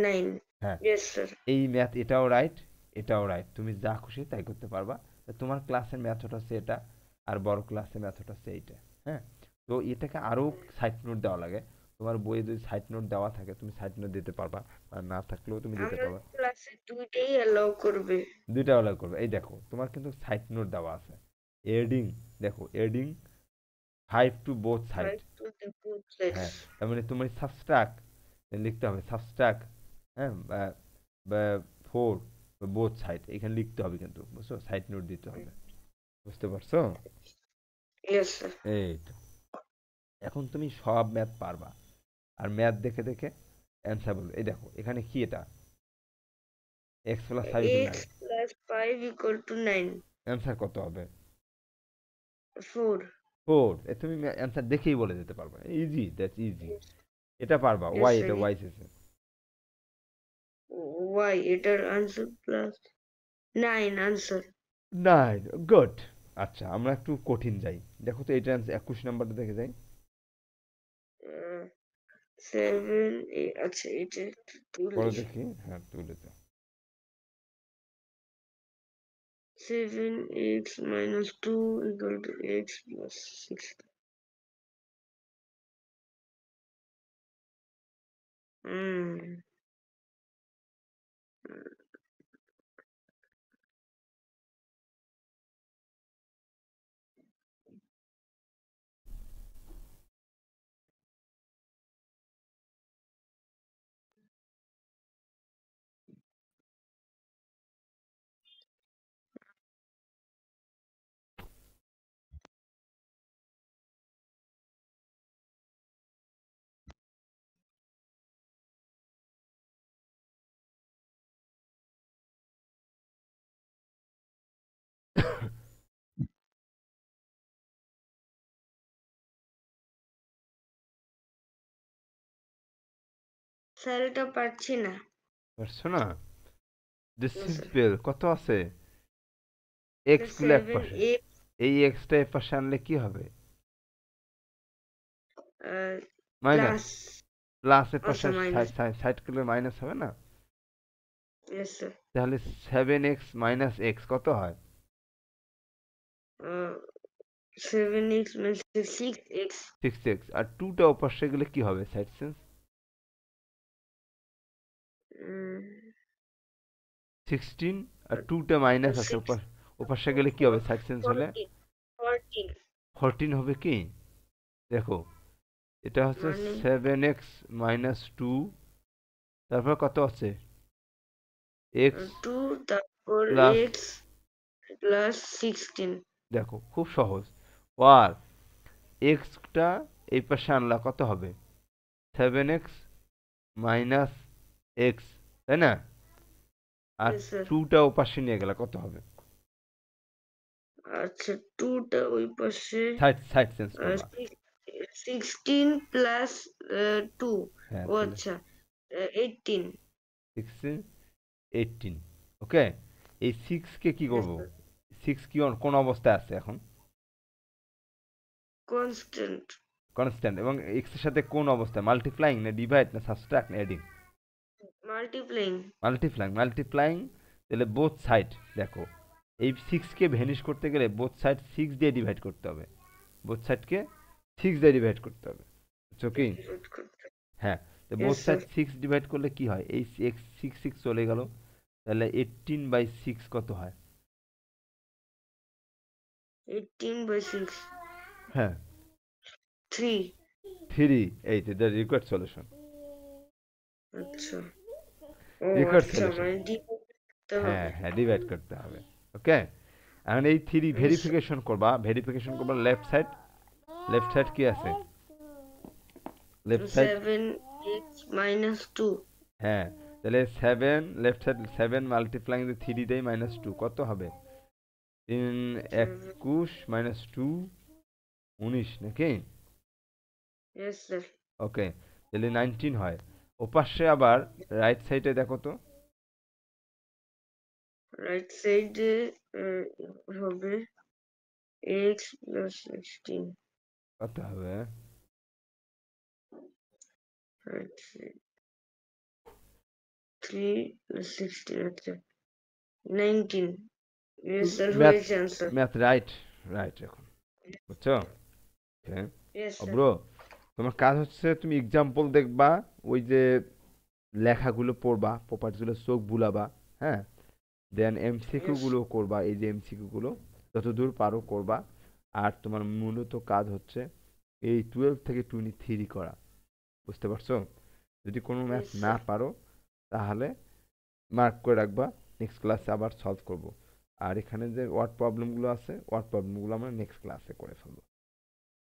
9, হ্যাঁ, yes sir। এই ম্যাথ এটাও রাইট, এটাও রাইট, তুমি যা খুশি তাই করতে পারবা। তা তোমার ক্লাসের মেথড হচ্ছে এটা, আর বড় ক্লাসের মেথড হচ্ছে এইটা। হ্যাঁ, তো এটাকে আরও সাইড নোট দেওয়া লাগে, তোমার বইয়ে যদি সাইড নোট দেওয়া থাকে তুমি সাইড নোট দিতে পারবা, আর না থাকলেও তুমি দিতে আমার পারবা। ক্লাসে দুইটাই অ্যালাউ করবে। দুইটা অ্যালাউ করবে, এই দেখো তোমার কিন্তু সাইড নোট দেওয়া আছে। এডিং, দেখো adding 5 to both side. 5 to the both sides। হ্যাঁ, তার মানে তুমি সাবস্ট্রাক্ট লিখতে হবে, সাবস্ট্রাক্ট, হ্যাঁ বা ফোর বোথ সাইড এখানে লিখতে হবে, কিন্তু বুঝছো, সাইড নোট দিতে হবে, বুঝতে পারছো? yes sir। এই তো, এখন তুমি সব ম্যাথ পারবা, আর ম্যাথ দেখে দেখে অ্যান্সার বলবে। এই দেখো এখানে কি, এটা x plus five equal x 9, plus 5 equal to 9। Answer কত হবে? 4। ফোর। এ তুমি অ্যান্সার দেখেই বলে দিতে পারবা, ইজি, দ্যাটস ইজি, এটা পারবা। yes Y, sir। এটা ওয়াই শেষে y এটার আনসার প্লাস 9 আনসার। 9, গুড। আচ্ছা আমরা একটু কঠিন যাই, দেখো তো এটা 21 নাম্বারটা দেখে যাই। 7, আচ্ছা এটা একটু পরে তুলি। দেখি, হ্যাঁ তুলে দাও। 7x minus 2 equal to x plus 6। Hmm. Sir এটা পারছি না। পারছো না? যে No, sir। সিম্পল, কত আছে, The এক্স গুলো এক পাশে, 7x এই এক্সটা এ পাশে আনলে কি হবে? মাইনাস। plus প্লাস এর পাশে also minus। সাইড করলে মাইনাস হবে না? Yes sir। তাহলে 7x মাইনাস এক্স কত হয়? Uh, 7x minus 6x। 6x, আর 2টা ওপাশে গেলে কি হবে সাইড চেঞ্জ? 16, আর 2টা মাইনাস আছে 6 ওপাশে গেলে কি হবে সাইড চেঞ্জ হলে? 14 14 14 হবে কি? দেখো এটা হচ্ছে মানে 7x মাইনাস 2, তারপর কত আছে, x 2 তারপর প্লাস, x প্লাস 16। দেখো খুব সহজ, আর এক্সটা এই পাশে আনলা কত হবে? 7x মাইনাস এক্স, তাই না? আর Yes sir। 2টা ও পাশে নিয়ে গেলে কত হবে? আচ্ছা 2টা ওই পাশে সাইড সাইড চেঞ্জ করবা। 16 প্লাস 2। হ্যাঁ ও তাহলে আচ্ছা 18। 16, 18, ওকে। এই 6 কে কি Yes করব? sir। 6 কি কোন অবস্থায় আছে এখন? কনস্ট্যান্ট। কনস্ট্যান্ট, এবং x এর সাথে কোন অবস্থায়, মাল্টিপ্লাইং না ডিভাইড না সাবট্রাক্ট না এডিং? মাল্টিপ্লাইং। মাল্টিপ্লাইং, মাল্টিপ্লাইং, তাহলে বোথ সাইড, দেখো এই 6 কে ভ্যানিশ করতে গেলে বোথ সাইড 6 দিয়ে ডিভাইড করতে হবে, বোথ সাইডকে 6 দিয়ে ডিভাইড করতে হবে, বুঝছো কি? হ্যাঁ, তো both Yes side sir। 6 divide করলে কি হয়, এই x 6 6 চলে গেল, তাহলে 18/6 কত হয়? 18/6। হ্যাঁ, 3 3, এই যে দ্য রিকোয়ার্ড সলিউশন। আচ্ছা ও রিকোয়ার্ড আচ্ছা সলিউশন, মানে ডিভাইড করতে হ্যাঁ হবে হ্যাঁ ডিভাইড করতে হবে। ওকে, এখন এই 3 Yes, ভেরিফিকেশন করবা, ভেরিফিকেশন করবা লেফট সাইড, লেফট সাইড কি আছে, লেফট সাইড 7x minus 2 হ্যাঁ, তাহলে 7 লেফট সাইড 7 মাল্টিপ্লাইং দ্য 3 দেই -2 কত হবে? 3 7 21 -2 19 নাকি? yes sir ওকে, তাহলে 19 হয়। ওপাশে আবার রাইট সাইডে দেখো তো right side হবে x plus 16 কত হবে? right side 3 plus 16 আচ্ছা 19 yes sir ম্যাথ, হয়েছে answer ম্যাথ রাইট, রাইট এখন বুঝছো? ওকে yes sir ব্রো, তোমার কাজ হচ্ছে তুমি এক্সাম্পল দেখবা, ওই যে লেখাগুলো পড়বা, প্রপার্টিগুলো চোখ বুলাবা, হ্যাঁ, দেন এমসিকিউ yes গুলো করবা, এই যে এমসিকিউ গুলো যতদূর পারো করবা। আর তোমার মূলত কাজ হচ্ছে এই 12 থেকে 23 করা, বুঝতে পারছো? যদি কোনো ম্যাথ yes না sir পারো তাহলে মার্ক করে রাখবা, নেক্সট ক্লাসে আবার সলভ করব। আর এখানে যে ওয়ার্ড প্রবলেমগুলো আছে, ওয়ার্ড প্রবলেমগুলো আমরা নেক্সট ক্লাসে করে ফেলবো।